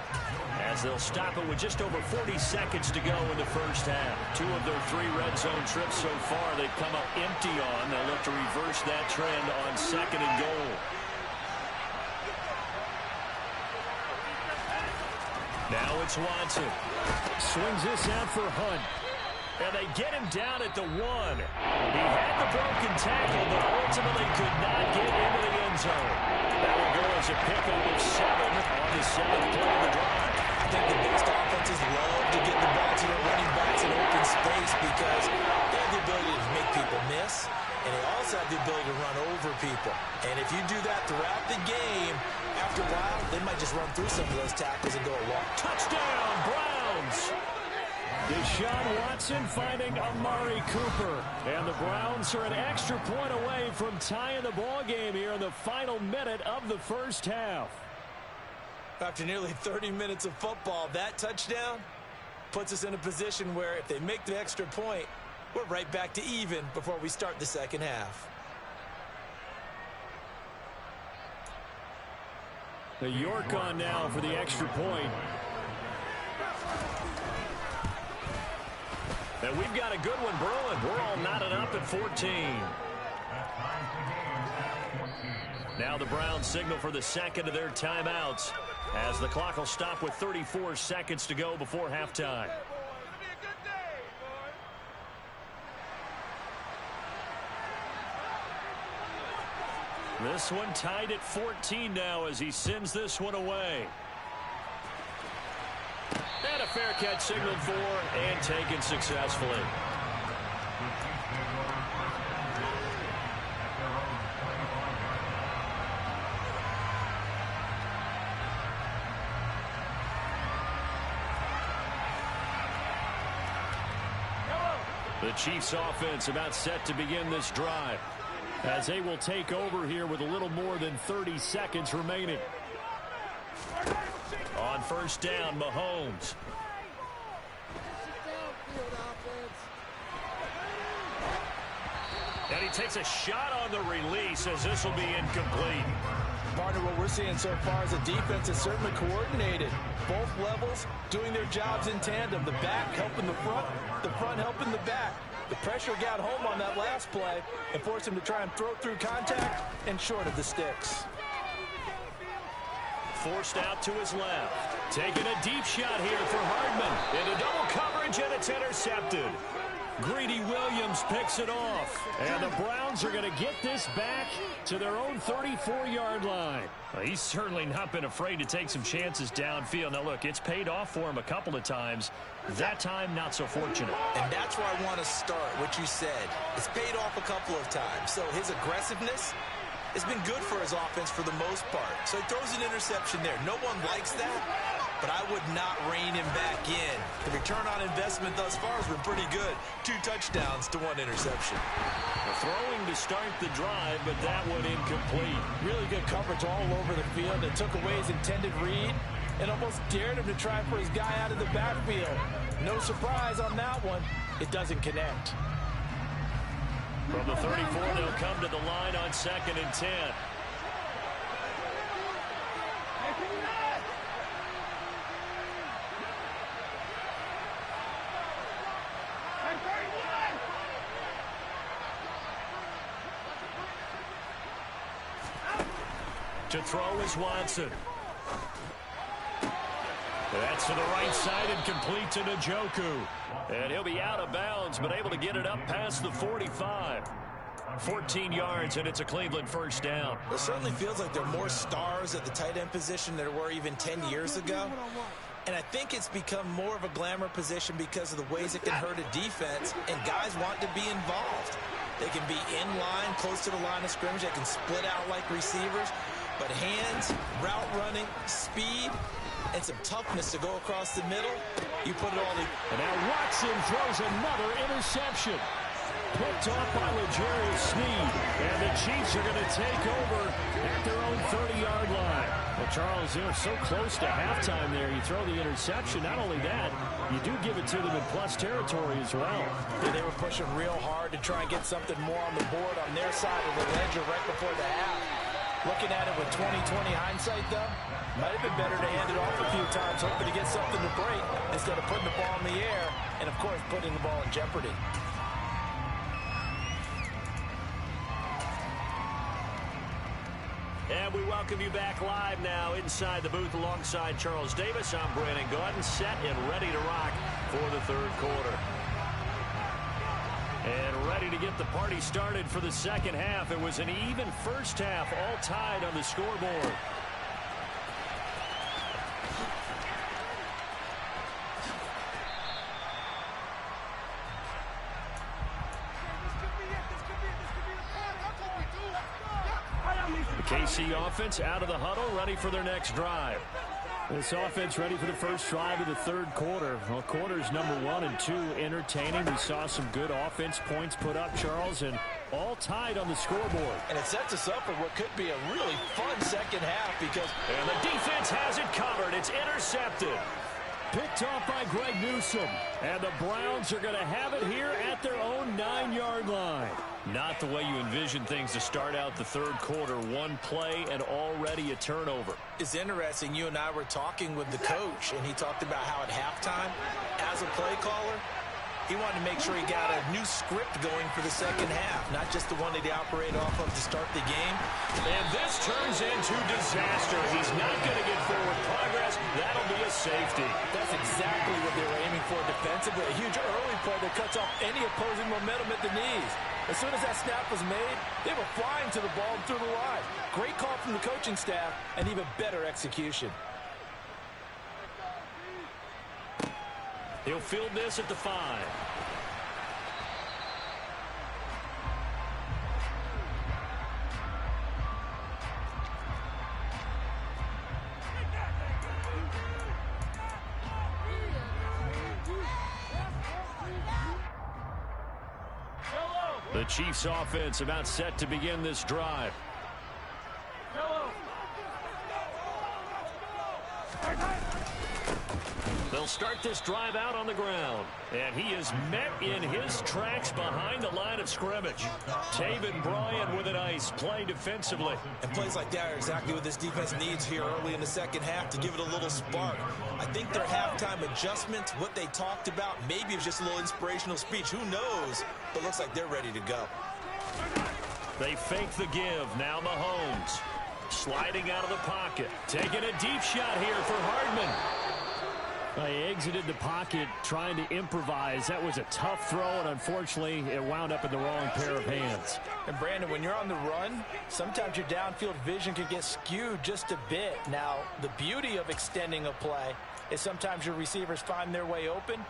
as they'll stop it with just over 40 seconds to go in the 1st half. 2 of their 3 red zone trips so far they've come up empty on. They'll look to reverse that trend on 2nd and goal. Now it's Watson. Swings this out for Hunt. And they get him down at the 1. He had the broken tackle, but ultimately could not get into the end zone. That will go as a pickup of 7 on the 7th play of the drive. I think the best offenses love to get the ball to their running backs in open space because they have the ability to make people miss, and they also have the ability to run over people. And if you do that throughout the game, after a while, they might just run through some of those tackles and go along. Touchdown, Browns! Deshaun Watson finding Amari Cooper. And the Browns are an extra point away from tying the ball game here in the final minute of the first half. After nearly 30 minutes of football, that touchdown puts us in a position where if they make the extra point, we're right back to even before we start the second half. The York on now for the extra point. And we've got a good one brewing. We're all knotted up at 14. Now the Browns signal for the second of their timeouts as the clock will stop with 34 seconds to go before halftime. This one tied at 14 now as he sends this one away. And a fair catch signaled for and taken successfully. The Chiefs offense about set to begin this drive as they will take over here with a little more than 30 seconds remaining. On first down, Mahomes. And he takes a shot on the release as this will be incomplete. Partner, what we're seeing so far is a defense is certainly coordinated. Both levels doing their jobs in tandem. The back helping the front helping the back. The pressure got home on that last play and forced him to try and throw through contact and short of the sticks. Forced out to his left. Taking a deep shot here for Hardman. Into double coverage, and it's intercepted. Greedy Williams picks it off. And the Browns are going to get this back to their own 34-yard line. Well, he's certainly not been afraid to take some chances downfield. Now, look, it's paid off for him a couple of times. That time, not so fortunate. And that's where I want to start, what you said. It's paid off a couple of times. So his aggressiveness has been good for his offense for the most part. So he throws an interception there. No one likes that, but I would not rein him back in. The return on investment thus far has been pretty good. 2 touchdowns to 1 interception. Throwing to start the drive, but that one incomplete. Really good coverage all over the field. It took away his intended read and almost dared him to try for his guy out of the backfield. No surprise on that one. It doesn't connect. From the 34, they'll come to the line on 2nd and 10. To throw is Watson. That's to the right side and complete to Njoku. And he'll be out of bounds, but able to get it up past the 45. 14 yards, and it's a Cleveland first down. It certainly feels like there are more stars at the tight end position than there were even 10 years ago. And I think it's become more of a glamour position because of the ways it can hurt a defense, and guys want to be involved. They can be in line, close to the line of scrimmage. They can split out like receivers. But hands, route running, speed, and some toughness to go across the middle, you put it all together. And now Watson throws another interception. Picked off by L'Jarius Sneed. And the Chiefs are going to take over at their own 30-yard line. Well, Charles, they're so close to halftime there. You throw the interception. Not only that, you do give it to them in plus territory as well. Yeah, they were pushing real hard to try and get something more on the board on their side of the ledger right before the half. Looking at it with 20/20 hindsight, though, might have been better to hand it off a few times, hoping to get something to break instead of putting the ball in the air and, of course, putting the ball in jeopardy. And we welcome you back live now inside the booth alongside Charles Davis. I'm Brandon Gaudin, set and ready to rock for the third quarter. And ready to get the party started for the second half. It was an even first half, all tied on the scoreboard. The KC offense out of the huddle, ready for their next drive. This offense ready for the first drive of the third quarter. Well, quarters number 1 and 2 entertaining. We saw some good offense points put up, Charles, and all tied on the scoreboard. And it sets us up for what could be a really fun second half because... And the defense has it covered. It's intercepted. Picked off by Greg Newsome. And the Browns are going to have it here at their own 9-yard line. Not the way you envision things to start out the third quarter. One play and already a turnover. It's interesting. You and I were talking with the coach, and he talked about how at halftime, as a play caller, he wanted to make sure he got a new script going for the second half, not just the one that he operated off of to start the game. And this turns into disaster. He's not going to get forward progress. That'll be a safety. That's exactly what they were aiming for defensively. A huge early play that cuts off any opposing momentum at the knees. As soon as that snap was made, they were flying to the ball and through the line. Great call from the coaching staff and even better execution. He'll field this at the 5. The Chiefs offense about set to begin this drive. They'll start this drive out on the ground. And he is met in his tracks behind the line of scrimmage. Taven Bryan with a nice play defensively. And plays like that are exactly what this defense needs here early in the second half to give it a little spark. I think their halftime adjustments, what they talked about, maybe it was just a little inspirational speech. Who knows? But looks like they're ready to go. They fake the give. Now Mahomes. Sliding out of the pocket. Taking a deep shot here for Hardman. They exited the pocket trying to improvise. That was a tough throw, and unfortunately, it wound up in the wrong pair of hands. And, Brandon, when you're on the run, sometimes your downfield vision can get skewed just a bit. Now, the beauty of extending a play is sometimes your receivers find their way open,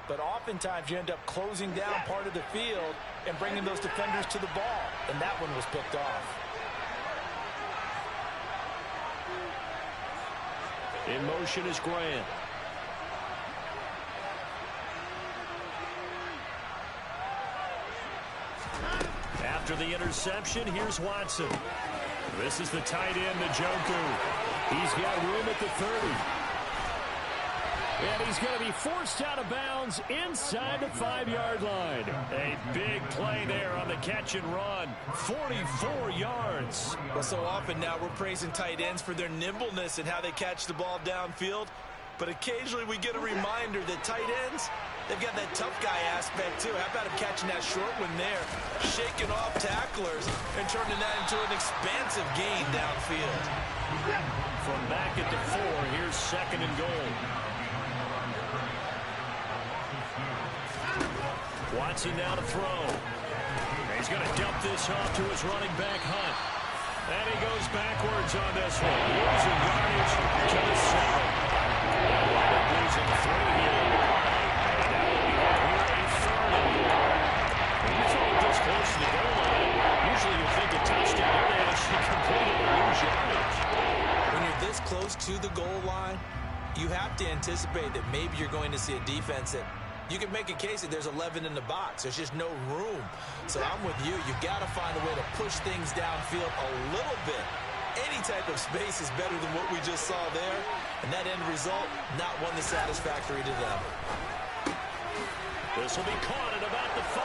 but oftentimes you end up closing down part of the field and bringing those defenders to the ball, and that one was picked off. In motion is Grant. After the interception, here's Watson. This is the tight end, Njoku. He's got room at the 30. And he's going to be forced out of bounds inside the 5-yard line. A big play there on the catch and run. 44 yards. Well, so often now we're praising tight ends for their nimbleness and how they catch the ball downfield. But occasionally we get a reminder that tight ends, they've got that tough guy aspect too. How about him catching that short one there, shaking off tacklers, and turning that into an expansive gain downfield. From back at the 4, here's 2nd and goal. Watson now to throw. He's going to dump this off to his running back, Hunt. And he goes backwards on this one. Losing yardage to the 7. Losing 3 here. And that will be a 3rd and goal. When you throw it this close to the goal line, usually you think a touchdown. They actually completely lose yardage. When you're this close to the goal line, you have to anticipate that maybe you're going to see a defense that you can make a case that there's 11 in the box. There's just no room. So I'm with you. You've got to find a way to push things downfield a little bit. Any type of space is better than what we just saw there. And that end result, not one that's satisfactory to them. This will be caught at about the 5.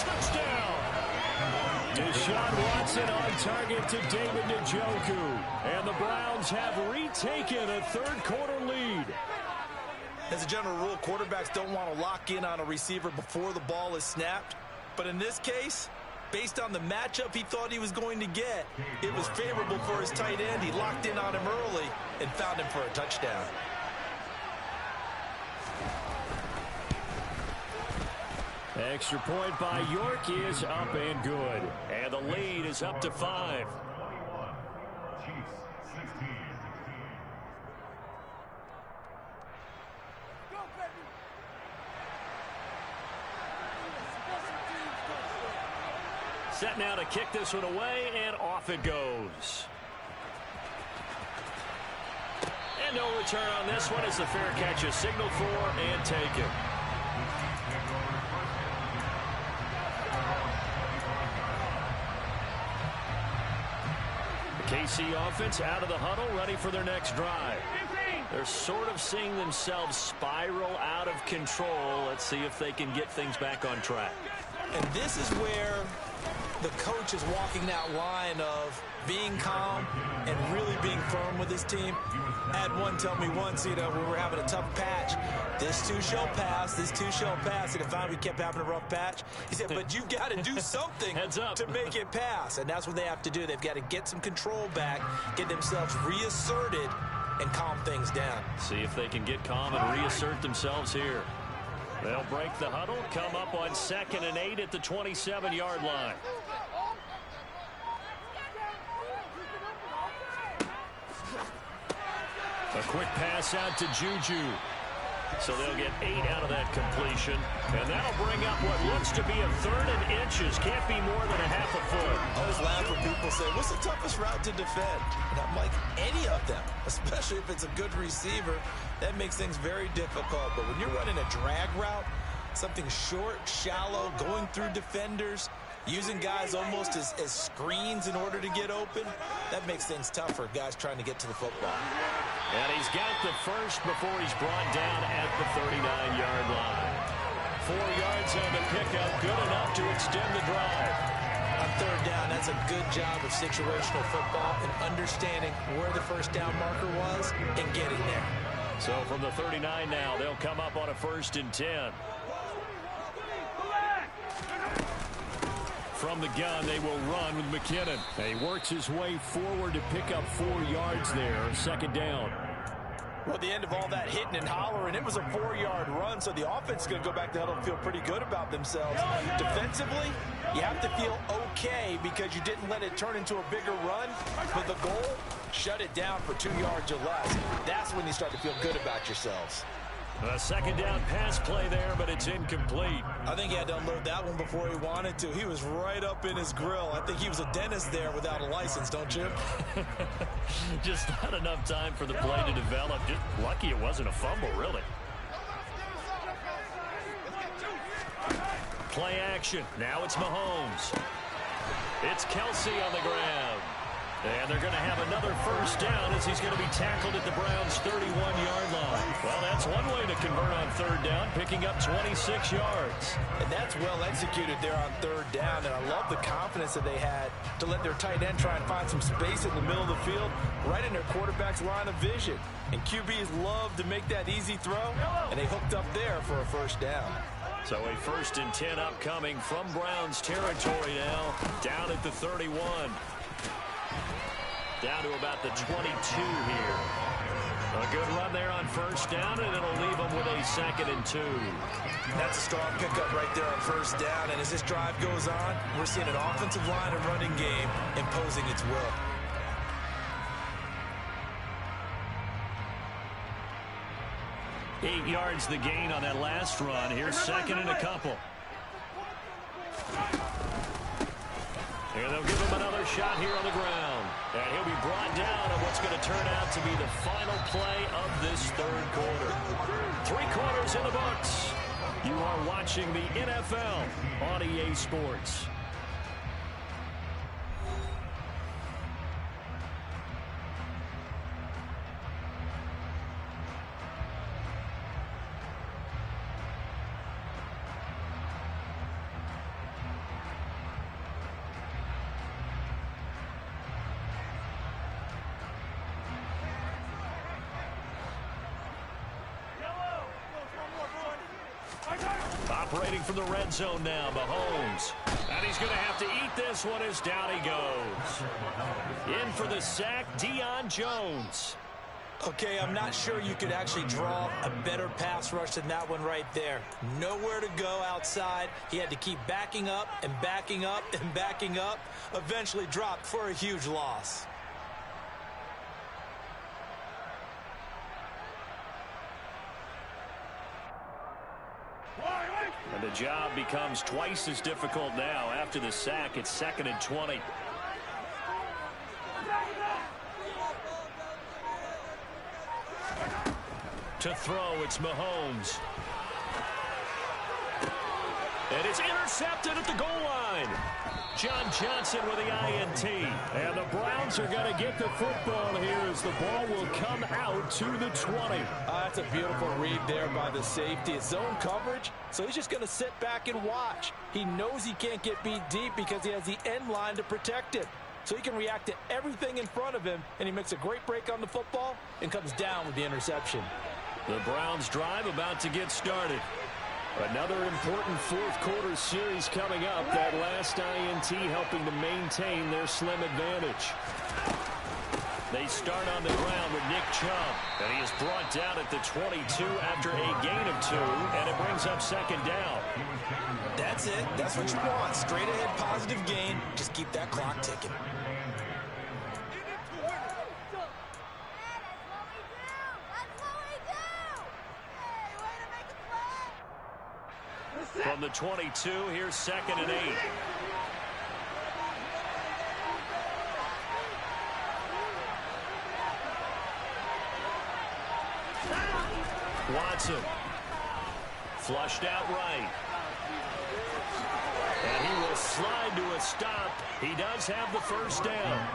Touchdown! Deshaun Watson on target to David Njoku. And the Browns have retaken a third-quarter lead. As a general rule, quarterbacks don't want to lock in on a receiver before the ball is snapped. But in this case, based on the matchup he thought he was going to get, it was favorable for his tight end. He locked in on him early and found him for a touchdown. Extra point by York is up and good. And the lead is up to 5. Set now to kick this one away, and off it goes. And no return on this one as the fair catch is signaled for and taken. The KC offense out of the huddle, ready for their next drive. They're sort of seeing themselves spiral out of control. Let's see if they can get things back on track. And this is where the coach is walking that line of being calm and really being firm with his team. I had one tell me once, we were having a tough patch. This too shall pass, this too shall pass. And finally we kept having a rough patch. He said, but you've got to do something to make it pass. And that's what they have to do. They've got to get some control back, get themselves reasserted, and calm things down. See if they can get calm and reassert themselves here. They'll break the huddle, come up on 2nd and 8 at the 27-yard line. A quick pass out to Juju. So they'll get 8 out of that completion. And that'll bring up what looks to be a 3rd and inches. Can't be more than a half a foot. I always laugh when people say, what's the toughest route to defend? And I'm like, any of them, especially if it's a good receiver. That makes things very difficult. But when you're running a drag route, something short, shallow, going through defenders, using guys almost as screens in order to get open, that makes things tough for guys trying to get to the football. And he's got the first before he's brought down at the 39-yard line. 4 yards on the pickup, good enough to extend the drive. On 3rd down, that's a good job of situational football and understanding where the first down marker was and getting there. So from the 39 now, they'll come up on a 1st and 10. From the gun, they will run with McKinnon. He works his way forward to pick up 4 yards there, 2nd down. Well, at the end of all that hitting and hollering, it was a 4-yard run, so the offense is going to go back to huddle and feel pretty good about themselves. Defensively, you have to feel okay because you didn't let it turn into a bigger run, but the goal, shut it down for 2 yards or less. That's when you start to feel good about yourselves. A 2nd down pass play there, but it's incomplete. I think he had to unload that one before he wanted to. He was right up in his grill. I think he was a dentist there without a license, don't you? Just not enough time for the play to develop. Just lucky it wasn't a fumble, really. Play action. Now it's Mahomes. It's Kelsey on the ground. And they're going to have another 1st down as he's going to be tackled at the Browns' 31-yard line. Well, that's one way to convert on 3rd down, picking up 26 yards. And that's well executed there on 3rd down. And I love the confidence that they had to let their tight end try and find some space in the middle of the field, right in their quarterback's line of vision. And QBs love to make that easy throw, and they hooked up there for a 1st down. So a 1st and 10 upcoming from Browns territory now, down at the 31. Down to about the 22 here. A good run there on 1st down, and it'll leave them with a 2nd and 2. That's a strong pickup right there on 1st down, and as this drive goes on, we're seeing an offensive line and running game imposing its will. Eight yards the gain on that last run. Here's 2nd and a couple. And they'll give him another shot here on the ground. And he'll be brought down on what's going to turn out to be the final play of this 3rd quarter. 3 quarters in the books. You are watching the NFL on EA Sports. Operating from the red zone now, Mahomes. And he's going to have to eat this one as down he goes. In for the sack, Deion Jones. Okay, I'm not sure you could actually draw a better pass rush than that one right there. Nowhere to go outside. He had to keep backing up and backing up and backing up. Eventually dropped for a huge loss. And the job becomes twice as difficult now. After the sack, it's 2nd and 20. To throw, it's Mahomes. And it's intercepted at the goal line. John Johnson with the INT. And the Browns are going to get the football here as the ball will come out to the 20. That's a beautiful read there by the safety. It's zone coverage, so he's just going to sit back and watch. He knows he can't get beat deep because he has the end line to protect it. So he can react to everything in front of him, and he makes a great break on the football and comes down with the interception. The Browns drive about to get started. Another important fourth quarter series coming up. That last INT helping to maintain their slim advantage. They start on the ground with Nick Chubb. And he is brought down at the 22 after a gain of 2. And it brings up second down. That's it. That's what you want. Straight ahead positive gain. Just keep that clock ticking. From the 22, here's 2nd and 8. Watson. Flushed out right. And he will slide to a stop. He does have the first down.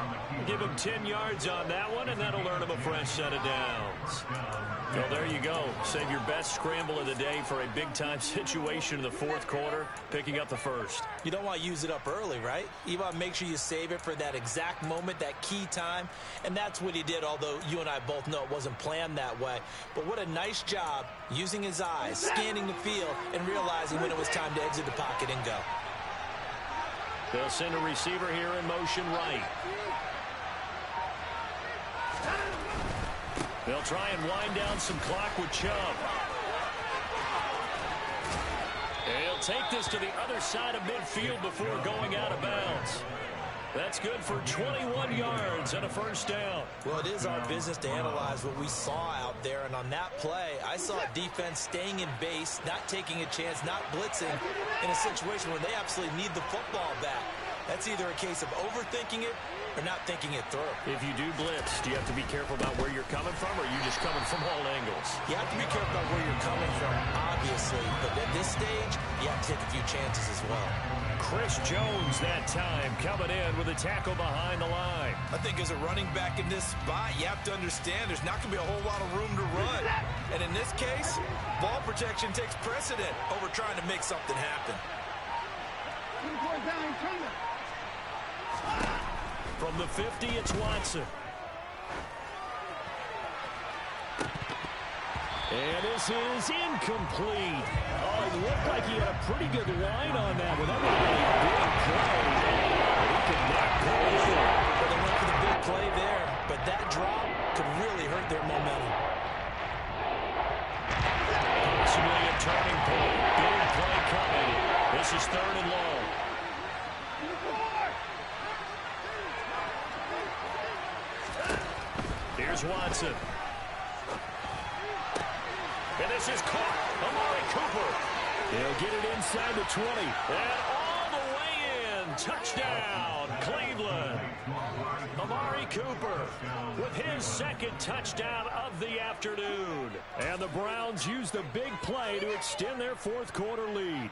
Give him 10 yards on that one, and that'll earn him a fresh set of downs. Well, there you go. Save your best scramble of the day for a big-time situation in the fourth quarter, picking up the first. You don't want to use it up early, right? You want to make sure you save it for that exact moment, that key time. And that's what he did, although you and I both know it wasn't planned that way. But what a nice job using his eyes, scanning the field, and realizing when it was time to exit the pocket and go. They'll send a receiver here in motion right. They'll try and wind down some clock with Chubb. And he'll take this to the other side of midfield before going out of bounds. That's good for 21 yards and a first down. Well, it is our business to analyze what we saw out there. And on that play, I saw a defense staying in base, not taking a chance, not blitzing in a situation where they absolutely need the football back. That's either a case of overthinking it or not thinking it through. If you do blitz, do you have to be careful about where you're coming from, or are you just coming from all angles? You have to be careful about where you're coming from, obviously. But at this stage, you have to take a few chances as well. Chris Jones that time coming in with a tackle behind the line. I think as a running back in this spot, you have to understand there's not going to be a whole lot of room to run. And in this case, ball protection takes precedent over trying to make something happen. From the 50, it's Watson. And this is incomplete. Oh, it looked like he had a pretty good line on that one. That was a big play. But he could not pull it in. Well, they went for the big play there, but that drop could really hurt their momentum. Possibly a turning point. Big play coming. This is 3rd and long. Here's Watson. And this is caught. Amari Cooper. He'll get it inside the 20. And all the way in. Touchdown, Cleveland. Amari Cooper with his 2nd touchdown of the afternoon. And the Browns use the big play to extend their fourth quarter lead.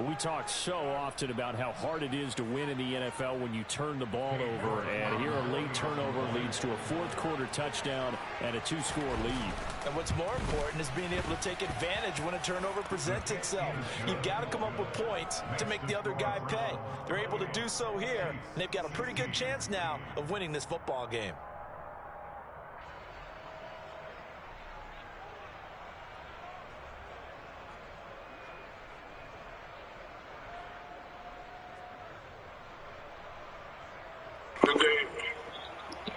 We talk so often about how hard it is to win in the NFL when you turn the ball over, and here a late turnover leads to a fourth quarter touchdown and a 2-score lead. And what's more important is being able to take advantage when a turnover presents itself. You've got to come up with points to make the other guy pay. They're able to do so here, and they've got a pretty good chance now of winning this football game.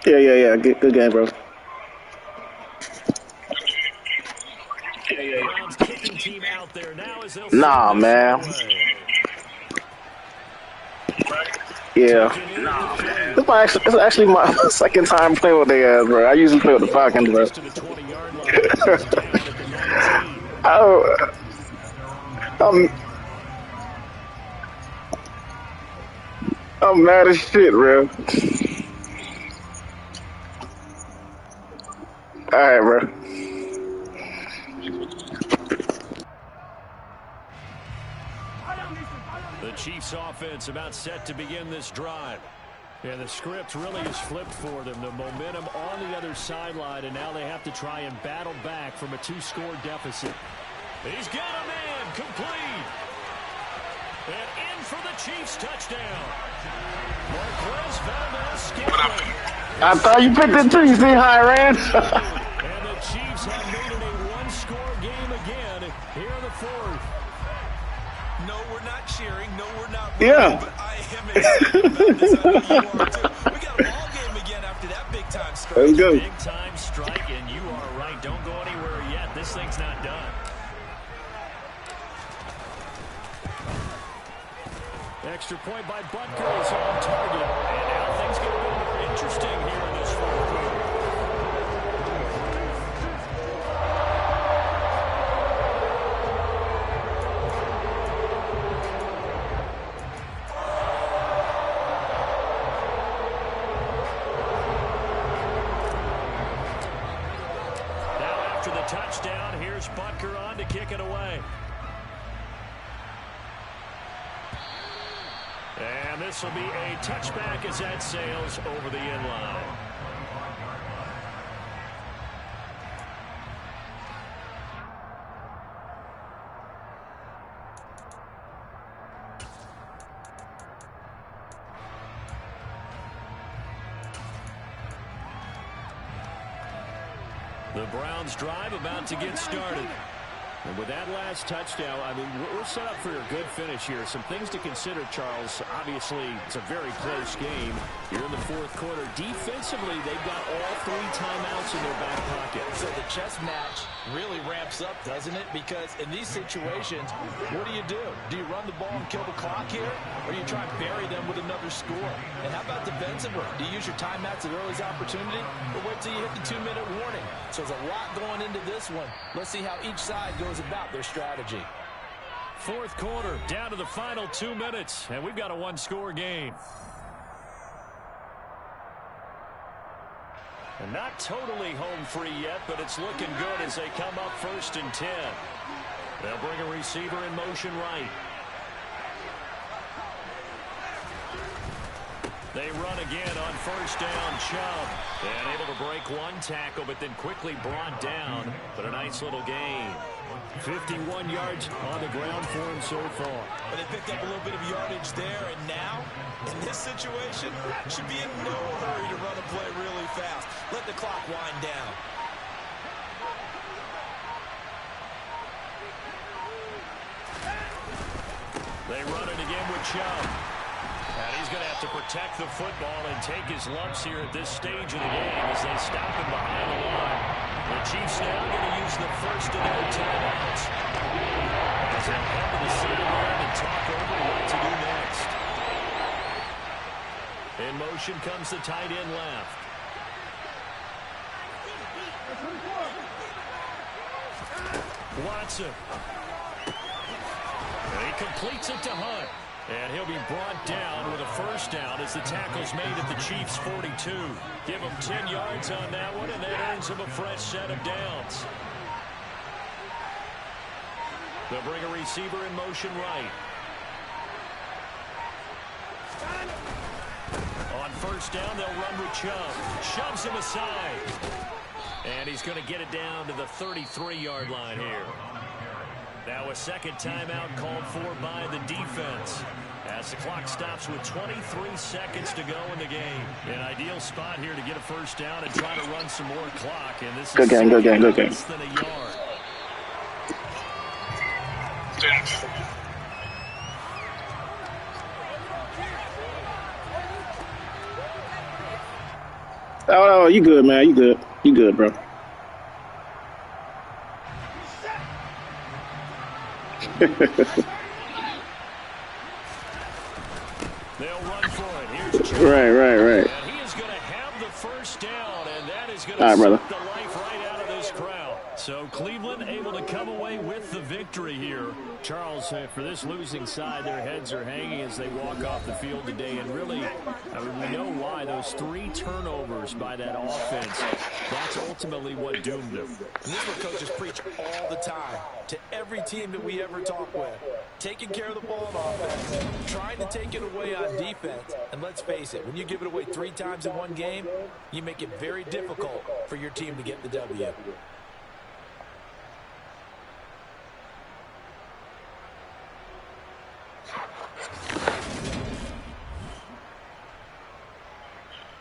Yeah. Good game, bro. Browns kicking team out there now as they'll Nah, man. Yeah. It's actually my 2nd time playing with the ass, bro. I usually play with the Falcons, bro. I'm mad as shit, bro. All right, bro. Chiefs offense about set to begin this drive. And the script really is flipped for them. The momentum on the other sideline, and now they have to try and battle back from a 2-score deficit. He's got a man complete. And in for the Chiefs touchdown. Marquez Valdez-Scantling. I thought you picked it too. You see how I ran? And the Chiefs have made it a 1-score game again here in the fourth. No, we're not cheering. No, we're not. Yeah. But I am excited about this. I know you are too. We got a ball game again after that big-time strike. Let's go. Big-time strike, and you are right. Don't go anywhere yet. This thing's not done. Extra point by Butker is on target. And now things get a little more interesting here in this fourth quarter. Now after the touchdown, here's Butker on to kick it away. And this will be a touchback as that sails over the end line. The Browns drive about to get started. And with that last touchdown, I mean, we're set up for a good finish here. Some things to consider, Charles. Obviously, it's a very close game. You're in the fourth quarter. Defensively, they've got all 3 timeouts in their back pocket. So the chess match really ramps up, doesn't it? Because in these situations, what do? Do you run the ball and kill the clock here? Or do you try and bury them with another score? And how about defensively? Do you use your timeouts at early's opportunity? Or wait till you hit the 2-minute warning? So there's a lot going into this one. Let's see how each side goes about their strategy. Fourth quarter, down to the final 2 minutes, and we've got a 1-score game. And not totally home free yet, but it's looking good as they come up 1st and 10. They'll bring a receiver in motion right. They run again on 1st down, Chubb. And able to break 1 tackle, but then quickly brought down. But a nice little gain. 51 yards on the ground for him so far. But they picked up a little bit of yardage there, and now, in this situation, should be in no hurry to run a play really fast. Let the clock wind down. They run it again with Chubb. And he's going to have to protect the football and take his lumps here at this stage of the game as they stop him behind the line. The Chiefs now going to use the first of their timeouts as they head to the sideline and talk over what to do next. In motion comes the tight end left. Watson. And he completes it to Hunt. And he'll be brought down with a 1st down as the tackle's made at the Chiefs' 42. Give him 10 yards on that one, and that earns him a fresh set of downs. They'll bring a receiver in motion right. On 1st down, they'll run with Chubb. Shoves him aside. And he's going to get it down to the 33-yard line here. Now a second timeout called for by the defense as the clock stops with 23 seconds to go in the game. An ideal spot here to get a 1st down and try to run some more clock. And this Good game, good game, good game. less than a yard. Oh, you good, man. You good. You good, bro. They'll run for it. Here's Chubb. Right. And he is going to have the 1st down, and that is going to All right, brother. suck the life right out of this crowd. So Cleveland able to come away with the victory here. Charles, for this losing side, their heads are hanging as they walk off the field today. And really, I mean, we know why. Those 3 turnovers by that offense, that's ultimately what doomed them. And this is what coaches preach all the time to every team that we ever talk with. Taking care of the ball on offense, trying to take it away on defense. And let's face it, when you give it away 3 times in one game, you make it very difficult for your team to get the W.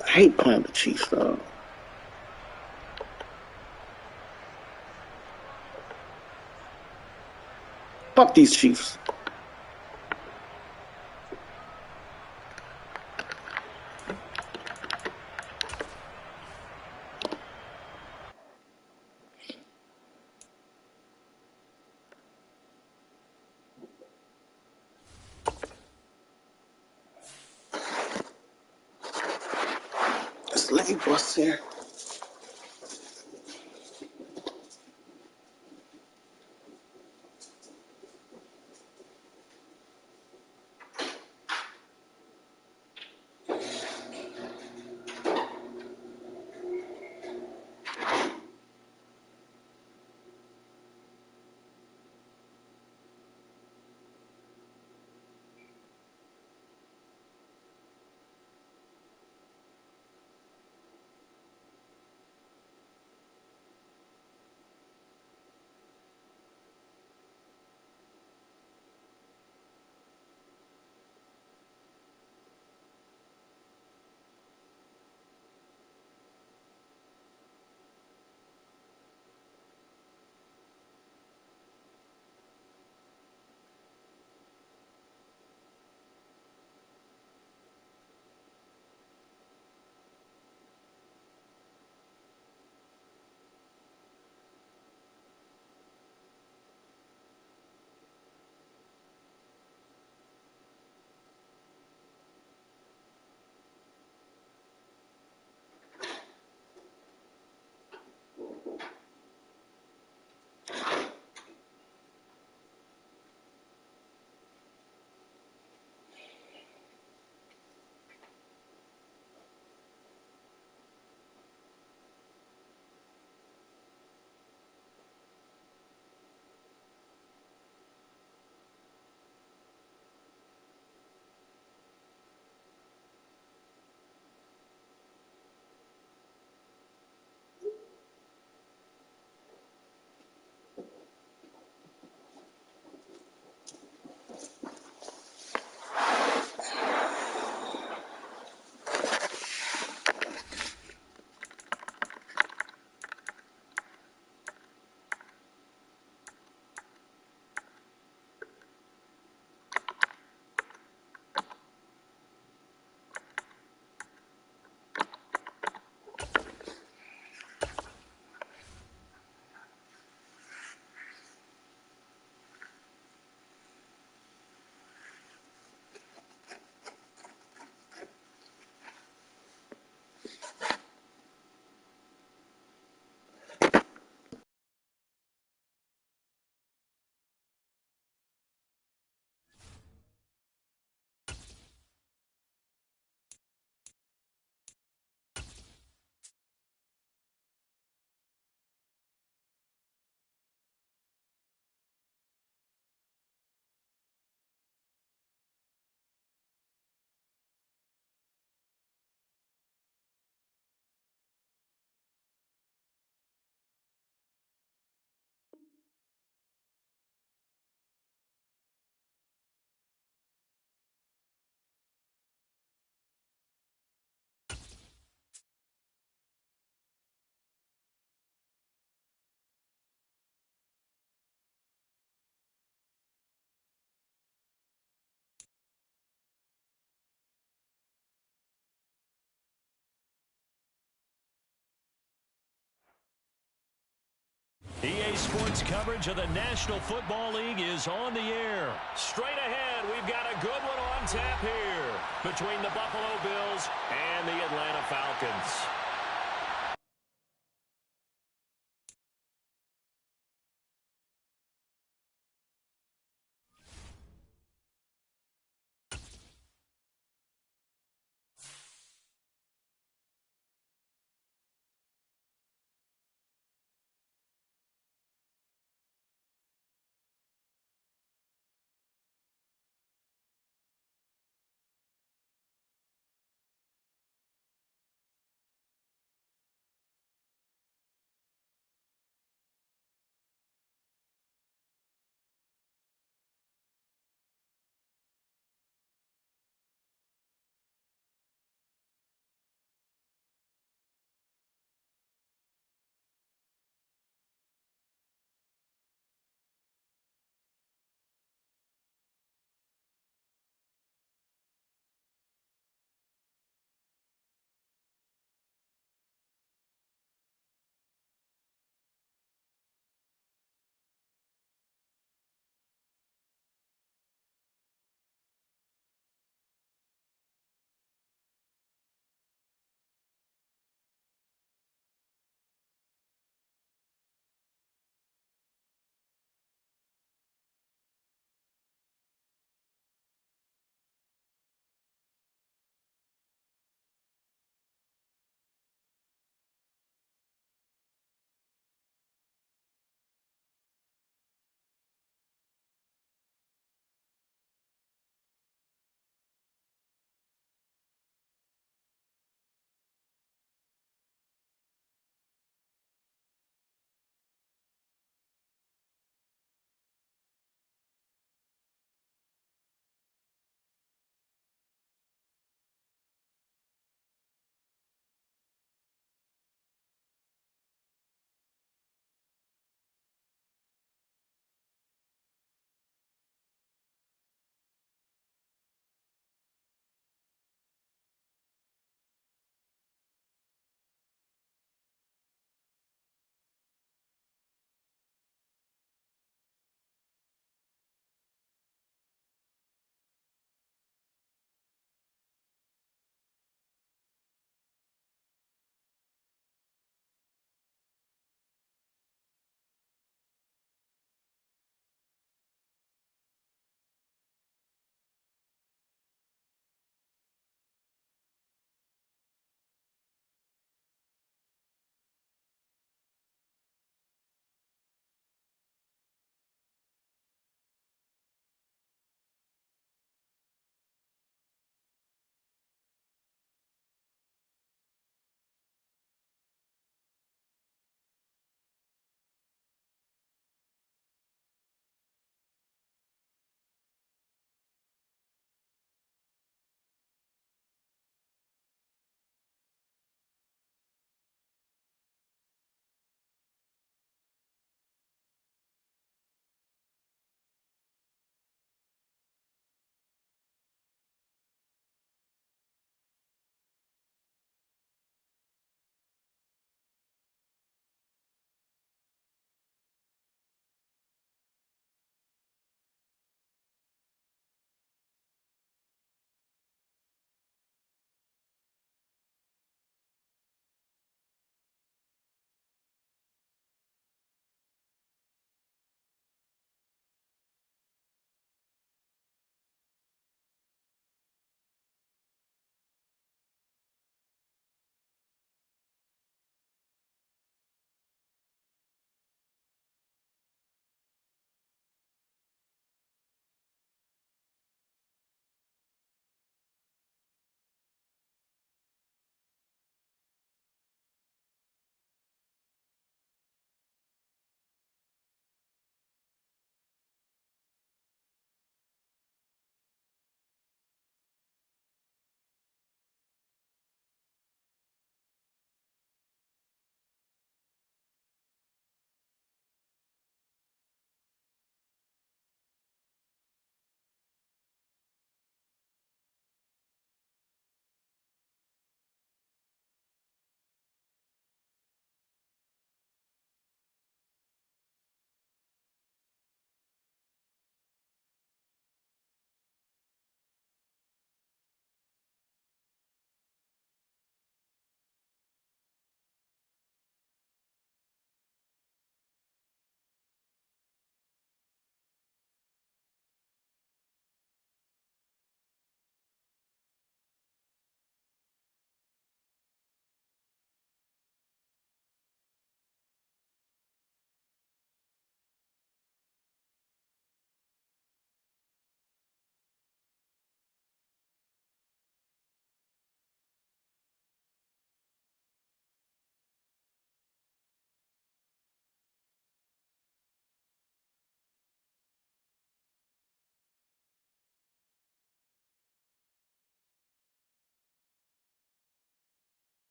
I hate playing the Chiefs, though. Fuck these Chiefs. This leg bust here. EA Sports coverage of the National Football League is on the air. Straight ahead, we've got a good one on tap here between the Buffalo Bills and the Atlanta Falcons.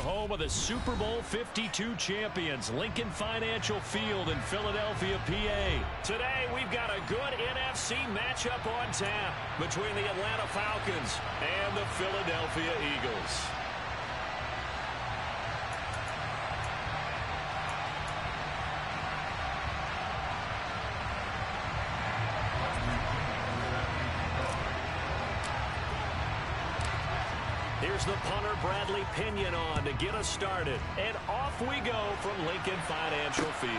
home of the Super Bowl 52 champions, Lincoln Financial Field in Philadelphia, PA. Today, we've got a good NFC matchup on tap between the Atlanta Falcons and the Philadelphia Eagles. Here's the punter, Bradley Pinion, on to get us started. And off we go from Lincoln Financial Field.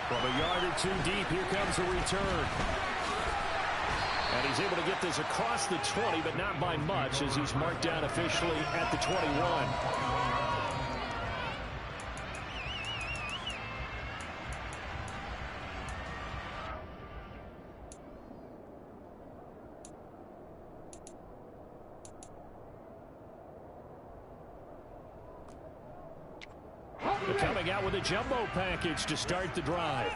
From a yard or two deep, here comes the return. And he's able to get this across the 20, but not by much, as he's marked down officially at the 21. Coming out with a jumbo package to start the drive.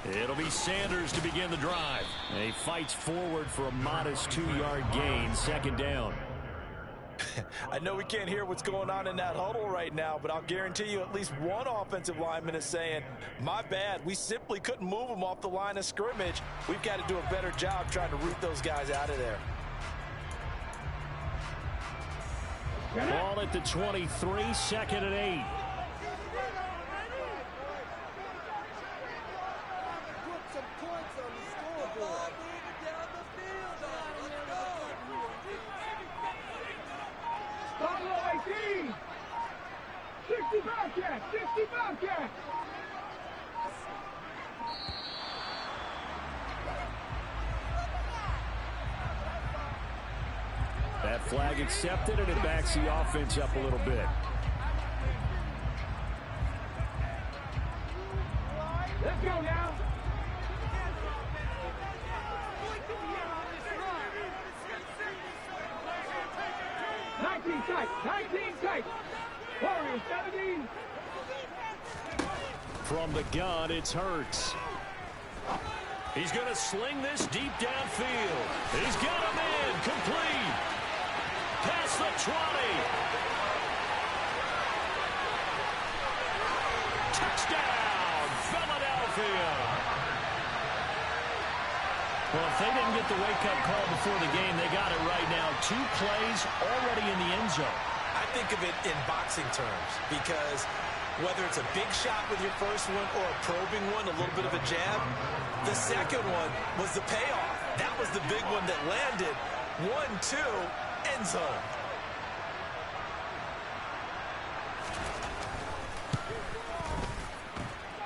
It'll be Sanders to begin the drive. And he fights forward for a modest 2-yard gain, second down. I know we can't hear what's going on in that huddle right now, but I'll guarantee you at least one offensive lineman is saying, my bad, we simply couldn't move them off the line of scrimmage. We've got to do a better job trying to root those guys out of there. Ball at the 23, second and 8. Follow 18. 60 Bobcat, 60 Bobcat. That flag accepted, and it backs the offense up a little bit. Let's go now. Nineteen tight. Warriors 17. From the gun, it's Hurts. He's going to sling this deep downfield. He's got him in, complete. Past the 20. Touchdown, Philadelphia. Well, if they didn't get the wake-up call before the game, they got it right now. 2 plays already in the end zone. I think of it in boxing terms because whether it's a big shot with your first one or a probing one, a little bit of a jab, the second one was the payoff. That was the big one that landed. 1-2, end zone.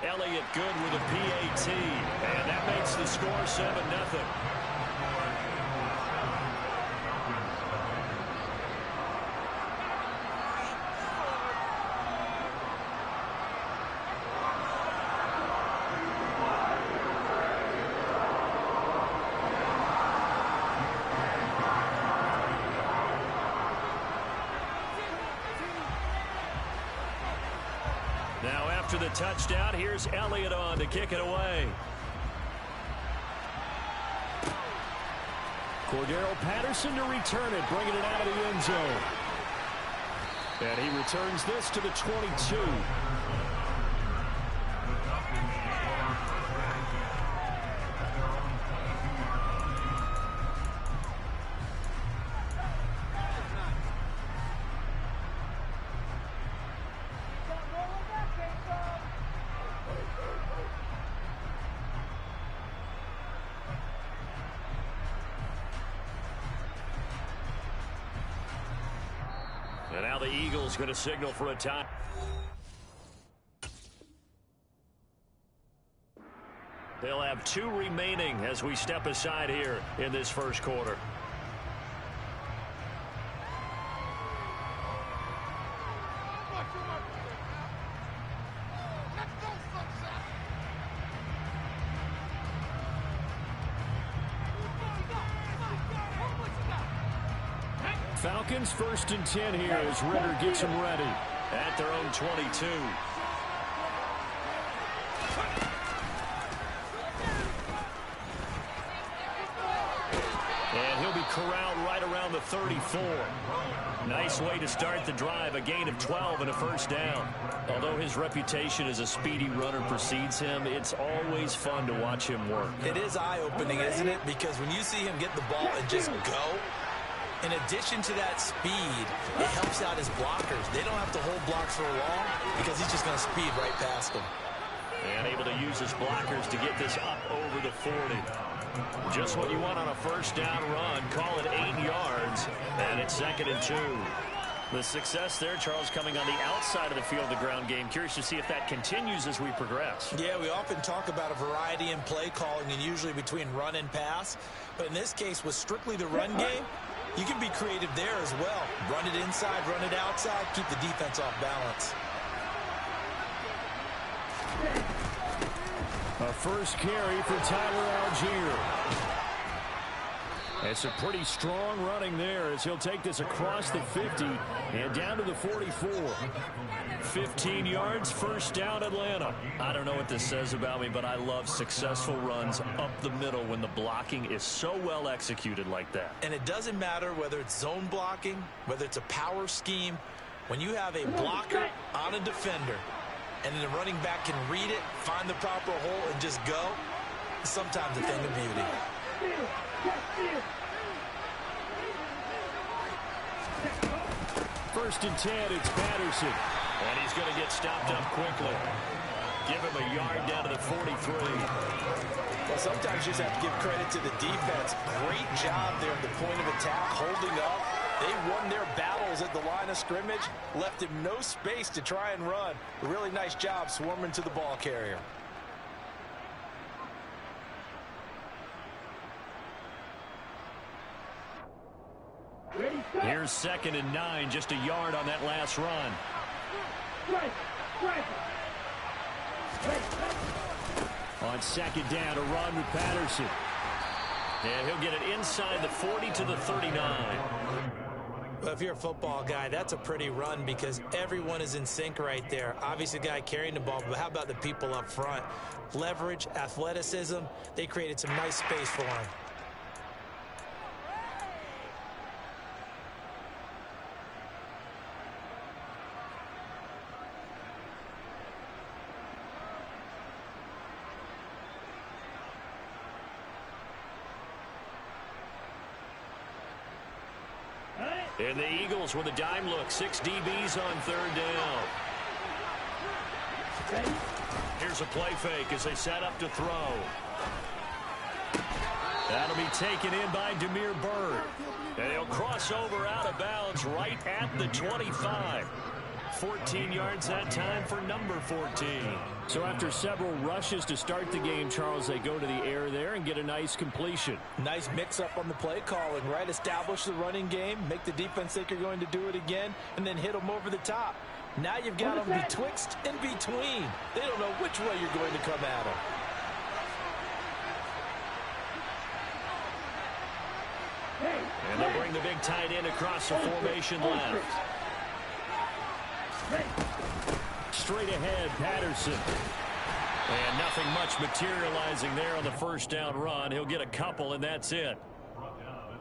Elliott good with a PAT, and that makes the score 7-0. Now after the touchdown, here's Elliott on to kick it away. Cordero Patterson to return it, bringing it out of the end zone. And he returns this to the 22. And now the Eagles going to signal for a time. They'll have 2 remaining as we step aside here in this first quarter. Falcons 1st and 10 here as Ritter gets them ready at their own 22. corralled right around the 34. Nice way to start the drive, a gain of 12 and a first down. Although his reputation as a speedy runner precedes him, it's always fun to watch him work. It is eye-opening, isn't it? Because when you see him get the ball and just go, in addition to that speed, it helps out his blockers. They don't have to hold blocks for long because he's just going to speed right past them. And able to use his blockers to get this up over the 40. Just what you want on a first down run. Call it 8 yards, and it's 2nd and 2. The success there, Charles, coming on the outside of the field, the ground game. Curious to see if that continues as we progress. Yeah, we often talk about a variety in play calling and usually between run and pass. But in this case, with strictly the run game, you can be creative there as well. Run it inside, run it outside, keep the defense off balance. A first carry for Tyler Algier. It's a pretty strong running there as he'll take this across the 50 and down to the 44. 15 yards, first down, Atlanta. I don't know what this says about me, but I love successful runs up the middle when the blocking is so well executed like that. And it doesn't matter whether it's zone blocking, whether it's a power scheme. When you have a blocker on a defender, and then the running back can read it, find the proper hole, and just go, sometimes a thing of beauty. First and 10, it's Patterson. And he's going to get stopped up quickly. Give him a yard down to the 43. Well, sometimes you just have to give credit to the defense. Great job there at the point of attack, holding up. They won their battles at the line of scrimmage, left him no space to try and run. A really nice job swarming to the ball carrier. Here's 2nd and 9, just a yard on that last run. On 2nd down, a run with Patterson. And he'll get it inside the 40 to the 39. Well, if you're a football guy, that's a pretty run because everyone is in sync right there. Obviously, the guy carrying the ball, but how about the people up front? Leverage, athleticism, they created some nice space for him. And the Eagles with a dime look. 6 DBs on 3rd down. Here's a play fake as they set up to throw. That'll be taken in by Damiere Byrd. And he'll cross over out of bounds right at the 25. 14 yards that time for number 14. So after several rushes to start the game, Charles, they go to the air there and get a nice completion. Nice mix-up on the play calling, right? Establish the running game, make the defense think you're going to do it again, and then hit them over the top. Now you've got them betwixt and between. They don't know which way you're going to come at them. And they'll bring the big tight end across the formation left. Straight ahead, Patterson. And nothing much materializing there on the first down run. He'll get a couple, and that's it.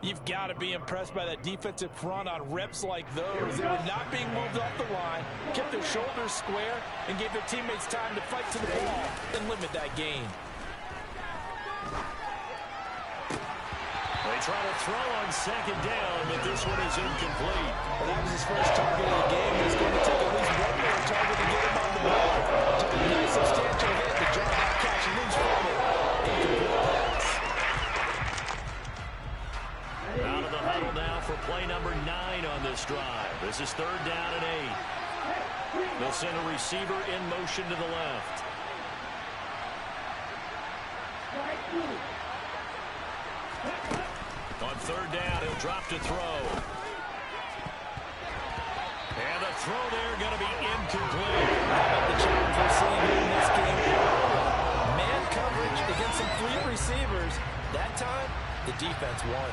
You've got to be impressed by that defensive front on reps like those. They were not being moved off the line, kept their shoulders square, and gave their teammates time to fight to the ball and limit that gain. They try to throw on 2nd down, but this one is incomplete. Well, that was his first target of the game. It's going to take at least one more target to get him on the board. Took a nice substantial hit to draw that catch and lose from it. Incomplete pass. Out of the huddle now for play number 9 on this drive. This is 3rd down and 8. They'll send a receiver in motion to the left. On 3rd down, he'll drop to throw. And the throw there going to be incomplete. How about the challenge we're seeing here in this game? Man coverage against some fleet receivers. That time, the defense won.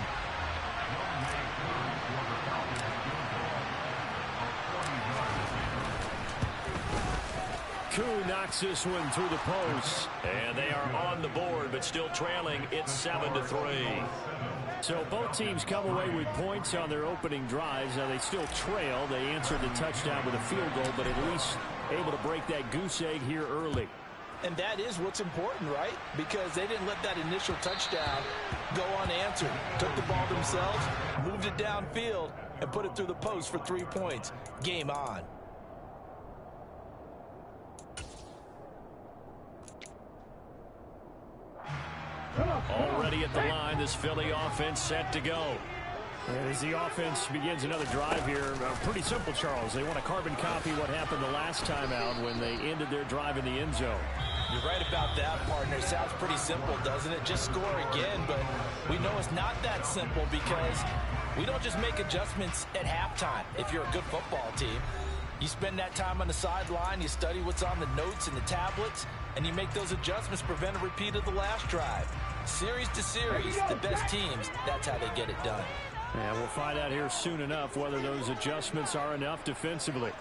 Koo knocks this one through the post. And they are on the board, but still trailing. It's 7-3. So both teams come away with points on their opening drives. Now they still trail. They answered the touchdown with a field goal, but at least able to break that goose egg here early. And that is what's important, right? Because they didn't let that initial touchdown go unanswered. Took the ball themselves, moved it downfield, and put it through the post for 3 points. Game on. Already at the line, this Philly offense set to go. And as the offense begins another drive here, pretty simple, Charles. They want to carbon copy what happened the last time out when they ended their drive in the end zone. You're right about that, partner. Sounds pretty simple, doesn't it? Just score again, but we know it's not that simple because we don't just make adjustments at halftime if you're a good football team. You spend that time on the sideline, you study what's on the notes and the tablets, and you make those adjustments to prevent a repeat of the last drive. Series to series, the best teams, that's how they get it done. And we'll find out here soon enough whether those adjustments are enough defensively.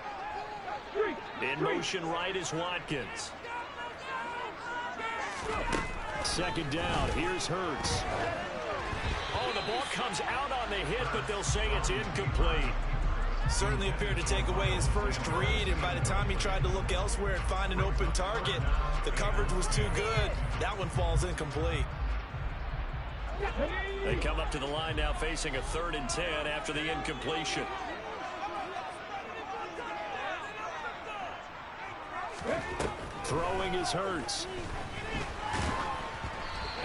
In motion right is Watkins. Second down, here's Hurts. Oh, the ball comes out on the hit, but they'll say it's incomplete. Certainly appeared to take away his first read, and by the time he tried to look elsewhere and find an open target, the coverage was too good. That one falls incomplete. They come up to the line now facing a 3rd and 10 after the incompletion. Throwing is Hurts.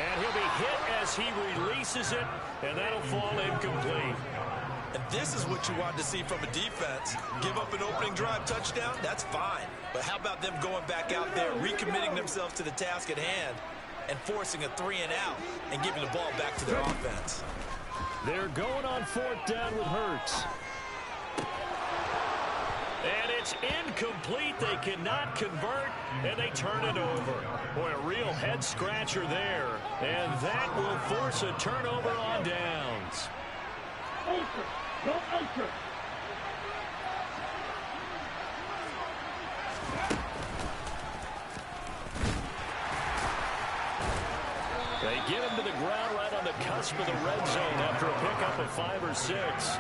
And he'll be hit as he releases it, and that'll fall incomplete. And this is what you want to see from a defense. Give up an opening drive touchdown, that's fine. But how about them going back out there, recommitting themselves to the task at hand, and forcing a 3 and out and giving the ball back to their offense. They're going on 4th down with Hurts. And it's incomplete. They cannot convert, and they turn it over. Boy, a real head-scratcher there. And that will force a turnover on downs. Go ultra. They get him to the ground right on the cusp of the red zone after a pickup of 5 or 6.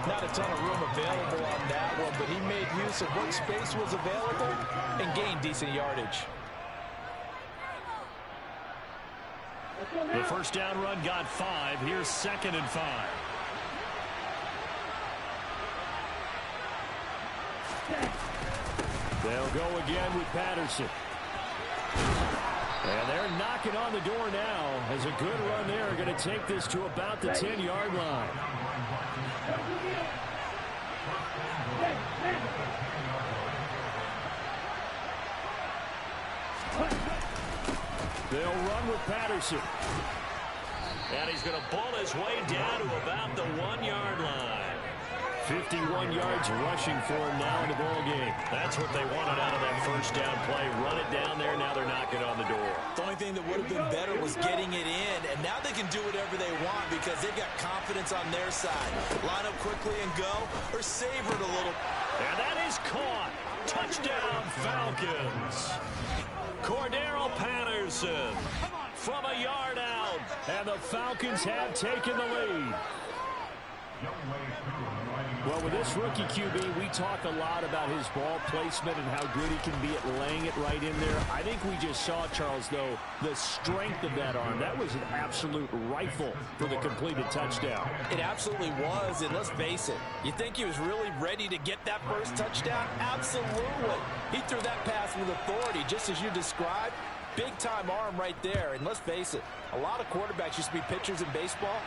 Not a ton of room available on that one, but he made use of what space was available and gained decent yardage. The first down run got 5. Here's 2nd and 5. They'll go again with Patterson. And they're knocking on the door now as a good run there are going to take this to about the 10-yard line. They'll run with Patterson. And he's going to bull his way down to about the 1-yard line. 51 yards rushing for him now in the ball game. That's what they wanted out of that first down play. Run it down there. Now they're knocking on the door. The only thing that would have been better was getting it in, and now they can do whatever they want because they've got confidence on their side. Line up quickly and go, or savor it a little. And that is caught. Touchdown, Falcons. Cordero Patterson from a yard out. And the Falcons have taken the lead. Well, with this rookie QB, we talk a lot about his ball placement and how good he can be at laying it right in there. I think we just saw, Charles, though, the strength of that arm. That was an absolute rifle for the completed touchdown. It absolutely was, and let's face it, you think he was really ready to get that first touchdown? Absolutely. He threw that pass with authority, just as you described. Big-time arm right there, and let's face it, a lot of quarterbacks used to be pitchers in baseball.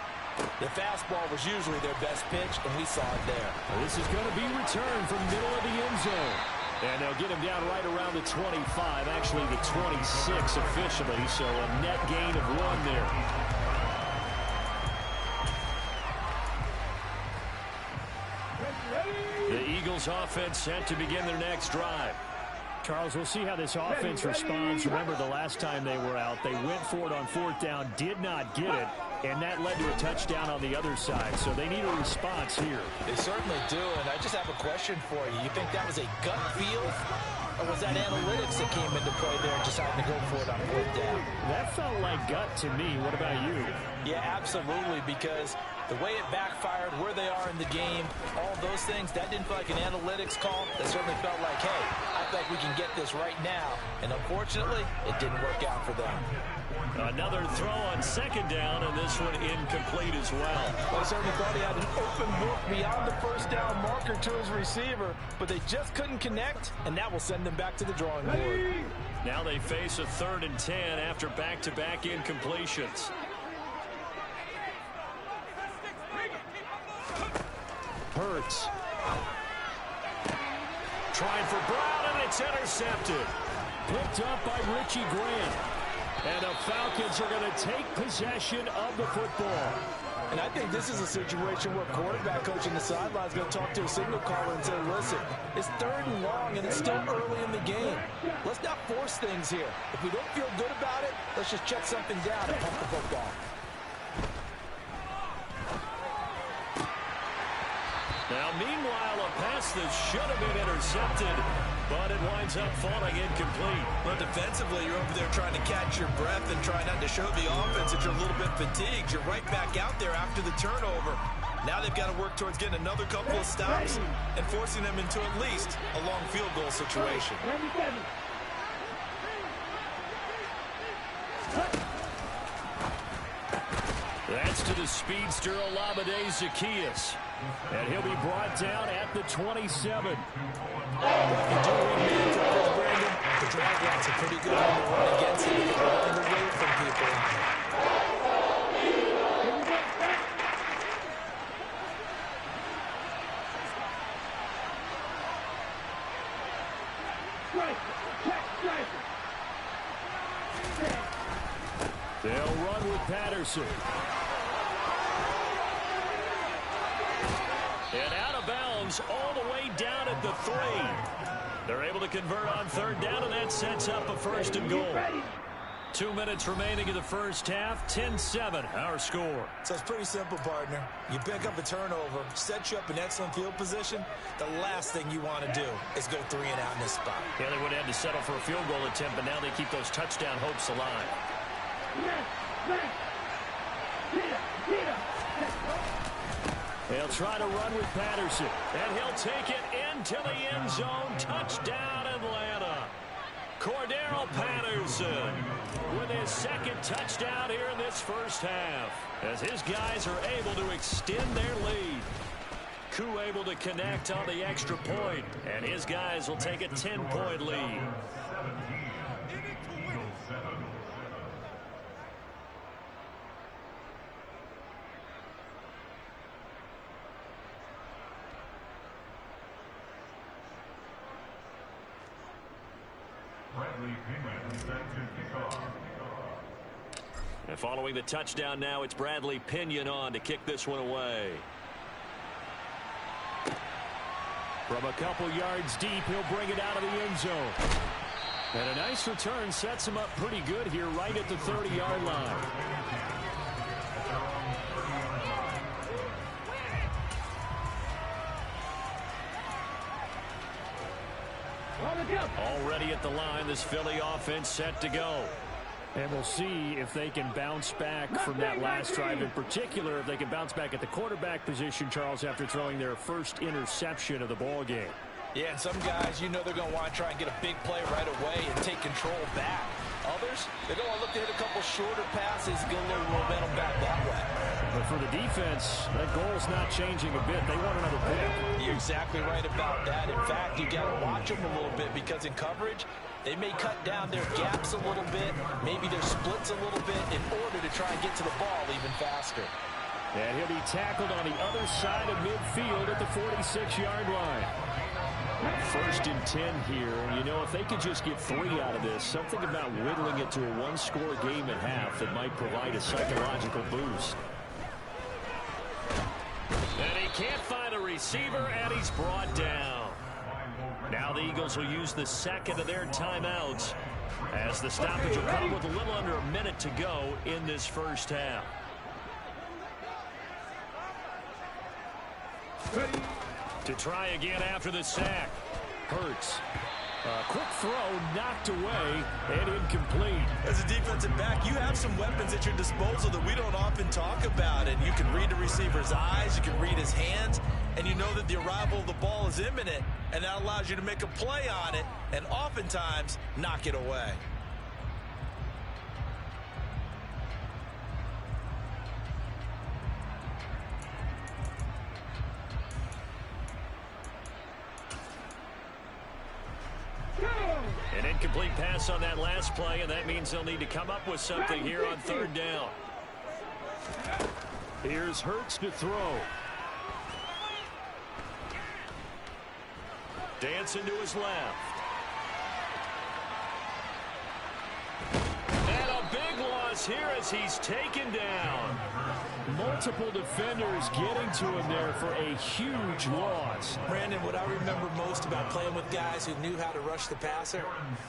The fastball was usually their best pitch, and we saw it there. Well, this is going to be returned from middle of the end zone. And they'll get him down right around the 25, actually the 26 officially, so a net gain of 1 there. The Eagles offense set to begin their next drive. Charles, we'll see how this offense responds. Remember, the last time they were out, they went for it on 4th down, did not get it, and that led to a touchdown on the other side. So they need a response here. They certainly do, and I just have a question for you. You think that was a gut feel? or was that analytics that came into play there and decided to go for it on 4th down? That felt like gut to me. What about you? Yeah, absolutely, because the way it backfired, where they are in the game, all those things, that didn't feel like an analytics call. That certainly felt like, hey, I think we can get this right now. And unfortunately, it didn't work out for them. Another throw on 2nd down, and this one incomplete as well. Well, I certainly thought he had an open book beyond the 1st down marker to his receiver, but they just couldn't connect, and that will send them back to the drawing board. Now they face a 3rd and 10 after back-to-back incompletions. Hurts. Trying for Brown, and it's intercepted. Picked up by Richie Grant. And the Falcons are going to take possession of the football. And I think this is a situation where quarterback coach in the sideline is going to talk to a signal caller and say, listen, it's 3rd and long, and it's still early in the game. Let's not force things here. If we don't feel good about it, let's just check something down and pump the football. Now, meanwhile, a pass that should have been intercepted, but it winds up falling incomplete. But defensively, you're over there trying to catch your breath and trying not to show the offense that you're a little bit fatigued. You're right back out there after the turnover. Now they've got to work towards getting another couple of stops and forcing them into at least a long field goal situation. That's to the speedster, Olamide Zaccheaus. And he'll be brought down at the 27. The drag routes are pretty good on the run against him. Running away from people. They'll run with Patterson. And out of bounds all the way down at the 3. They're able to convert on 3rd down, and that sets up a 1st and goal. 2 minutes remaining in the first half. 10-7, our score. So it's pretty simple, partner. You pick up a turnover, set you up in excellent field position. The last thing you want to do is go 3 and out in this spot. Yeah, they would have had to settle for a field goal attempt, but now they keep those touchdown hopes alive. They'll try to run with Patterson, and he'll take it into the end zone. Touchdown, Atlanta. Cordero Patterson with his 2nd touchdown here in this first half, as his guys are able to extend their lead. Koo able to connect on the extra point, and his guys will take a 10-point lead. And following the touchdown now, it's Bradley Pinion on to kick this one away. From a couple yards deep, he'll bring it out of the end zone. And a nice return sets him up pretty good here right at the 30-yard line. Already at the line, this Philly offense set to go. And we'll see if they can bounce back from that last drive in particular, if they can bounce back at the quarterback position, Charles, after throwing their first interception of the ball game. Yeah, and some guys, you know they're going to want to try and get a big play right away and take control back. Others, they're going to look to hit a couple shorter passes, get a little momentum back that way. But for the defense, that goal's not changing a bit. They want another pick. You're exactly right about that. In fact, you got to watch them a little bit, because in coverage, they may cut down their gaps a little bit, maybe their splits a little bit, in order to try and get to the ball even faster. And he'll be tackled on the other side of midfield at the 46-yard line. 1st and 10 here, and you know, if they could just get 3 out of this, something about whittling it to a one-score game at half that might provide a psychological boost. And he can't find a receiver, and he's brought down. Now the Eagles will use the 2nd of their timeouts, as the stoppage will come with a little under a minute to go in this first half. To try again after the sack. Hurts. Quick throw knocked away and incomplete. As a defensive back, you have some weapons at your disposal that we don't often talk about. And you can read the receiver's eyes, you can read his hands, and you know that the arrival of the ball is imminent. And that allows you to make a play on it and oftentimes knock it away. An incomplete pass on that last play, and that means they'll need to come up with something here on third down. Here's Hurts to throw. Dancing to his left. And a big loss here as he's taken down. Multiple defenders getting to him there for a huge loss. Brandon, what I remember most about playing with guys who knew how to rush the passer,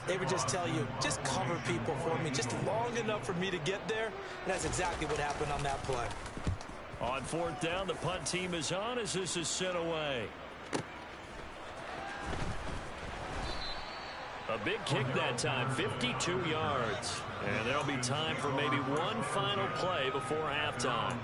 they would just tell you, just cover people for me, just long enough for me to get there. And that's exactly what happened on that play. On fourth down, the punt team is on as this is sent away. A big kick that time, 52 yards. And there'll be time for maybe one final play before halftime.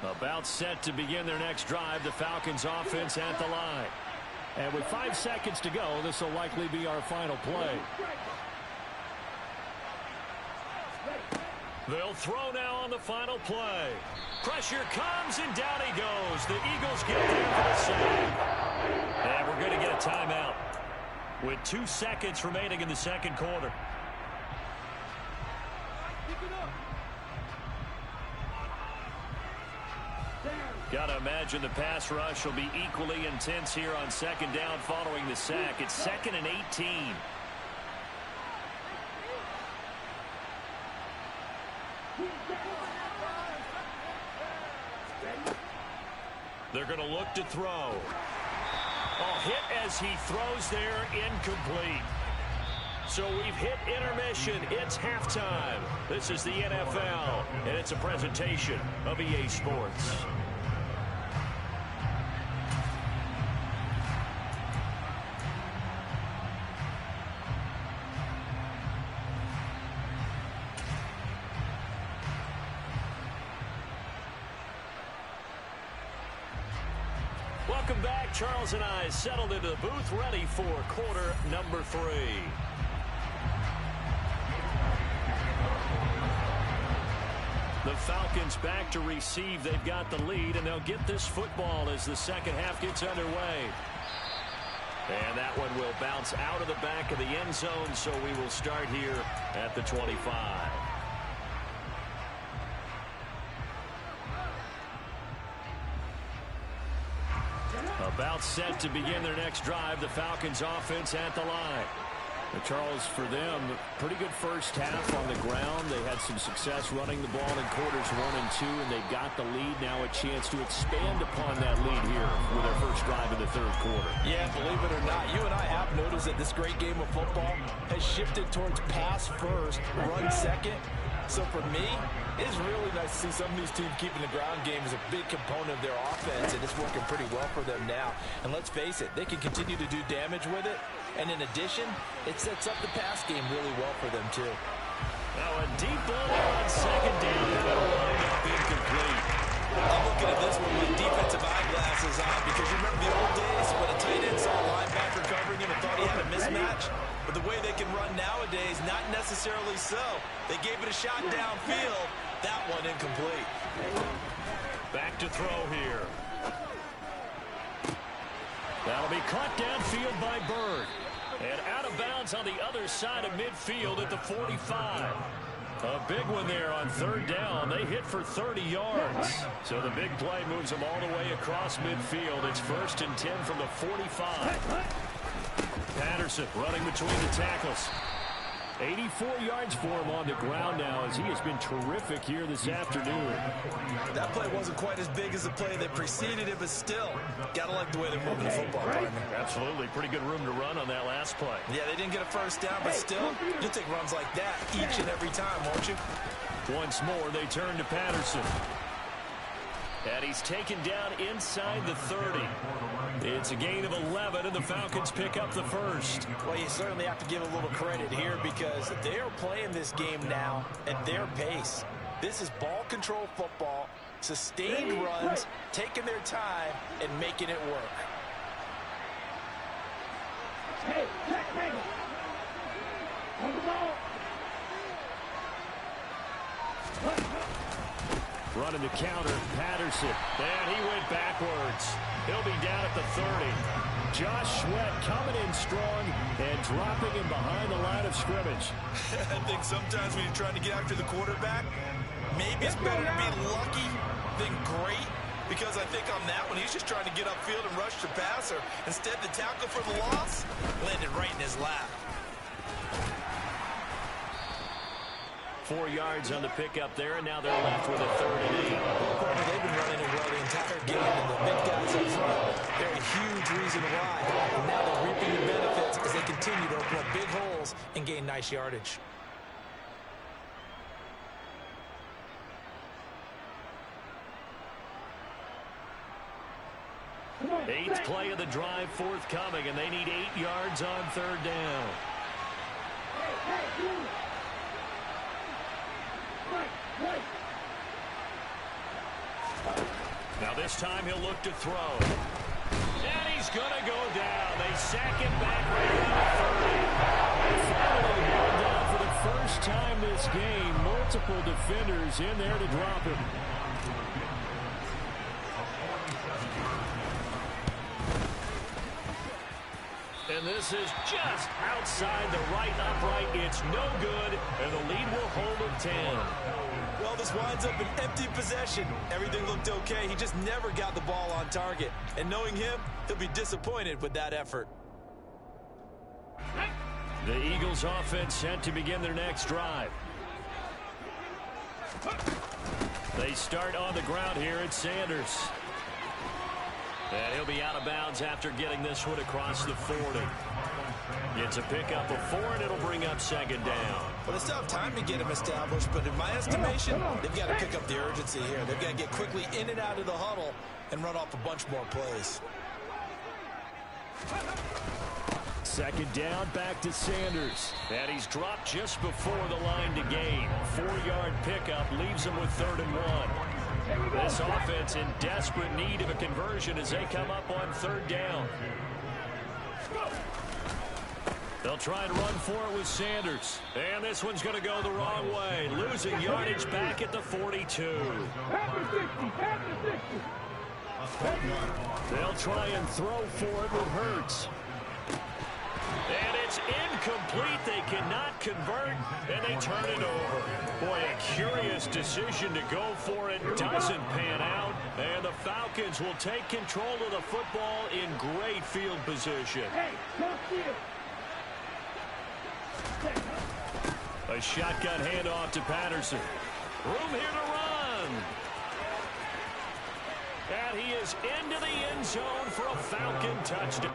About set to begin their next drive, the Falcons offense at the line. And with 5 seconds to go, this will likely be our final play. They'll throw now on the final play. Pressure comes, and down he goes. The Eagles get there for the sack. And we're going to get a timeout with 2 seconds remaining in the second quarter. Got to imagine the pass rush will be equally intense here on second down following the sack. It's 2nd and 18. They're going to look to throw. Oh, hit as he throws there, incomplete. So we've hit intermission. It's halftime. This is the NFL, and it's a presentation of EA Sports. Welcome back. Charles and I settled into the booth, ready for quarter number 3. The Falcons back to receive. They've got the lead, and they'll get this football as the second half gets underway. And that one will bounce out of the back of the end zone, so we will start here at the 25. About set to begin their next drive, the Falcons offense at the line. Charles, for them, pretty good first half on the ground. They had some success running the ball in quarters 1 and 2, and they've got the lead now, a chance to expand upon that lead here with their first drive in the third quarter. Yeah, believe it or not, you and I have noticed that this great game of football has shifted towards pass first, run second. So for me, it's really nice to see some of these teams keeping the ground game as a big component of their offense, and it's working pretty well for them now. And let's face it, they can continue to do damage with it. And in addition, it sets up the pass game really well for them, too. Now a deep ball there on second down. That'll wind up incomplete. I'm looking at this one with defensive eyeglasses on because you remember the old days when a tight end saw a linebacker covering him and thought he had a mismatch? But the way they can run nowadays, not necessarily so. They gave it a shot downfield. That one incomplete. Back to throw here. That'll be caught downfield by Bird. And out of bounds on the other side of midfield at the 45. A big one there on third down. They hit for 30 yards. So the big play moves them all the way across midfield. It's 1st and 10 from the 45. Patterson running between the tackles. 84 yards for him on the ground now as he has been terrific here this afternoon. That play wasn't quite as big as the play that preceded it, but still, gotta like the way they're moving the football, partner. Absolutely. Pretty good room to run on that last play. Yeah, they didn't get a first down, but still, you'll take runs like that each and every time, won't you? Once more, they turn to Patterson. And he's taken down inside the 30. It's a gain of 11, and the Falcons pick up the first. Well, you certainly have to give a little credit here because they are playing this game now at their pace. This is ball control football, sustained runs, taking their time, and making it work. Hey, checkmate. On the ball. Running the counter, Patterson. And he went backwards. He'll be down at the 30. Josh Sweat coming in strong and dropping him behind the line of scrimmage. I think sometimes when you're trying to get after the quarterback, maybe it's better to be lucky than great. Because I think on that one, he's just trying to get upfield and rush the passer. Instead, the tackle for the loss landed right in his lap. 4 yards on the pickup there, and now they're left with a 3rd and 8. They've been running it well the entire game, and the big guys up front, they're a huge reason why. And now they're reaping the benefits as they continue to open up big holes and gain nice yardage. Eighth play of the drive forthcoming, and they need 8 yards on 3rd down. Now this time he'll look to throw. And he's going to go down. They sack him back right around the 30. Finally brought down for the first time this game. Multiple defenders in there to drop him. And this is just outside the right upright. It's no good, and the lead will hold at 10. Well, this winds up an empty possession. Everything looked okay. He just never got the ball on target. And knowing him, he'll be disappointed with that effort. The Eagles offense set to begin their next drive. They start on the ground here at Sanders. And he'll be out of bounds after getting this one across the 40. It's a pickup of 4, and it'll bring up 2nd down. Well, they still have time to get him established, but in my estimation, they've got to pick up the urgency here. They've got to get quickly in and out of the huddle and run off a bunch more plays. 2nd down, back to Sanders. And he's dropped just before the line to gain. 4-yard pickup leaves him with 3rd and 1. This offense in desperate need of a conversion as they come up on 3rd down. They'll try and run for it with Sanders. And this one's going to go the wrong way. Losing yardage back at the 42. They'll try and throw for it with Hurts. And it's incomplete. They cannot convert, and they turn it over. Boy, a curious decision to go for it. Doesn't pan out, and the Falcons will take control of the football in great field position. A shotgun handoff to Patterson. Room here to run. And he is into the end zone for a Falcon touchdown.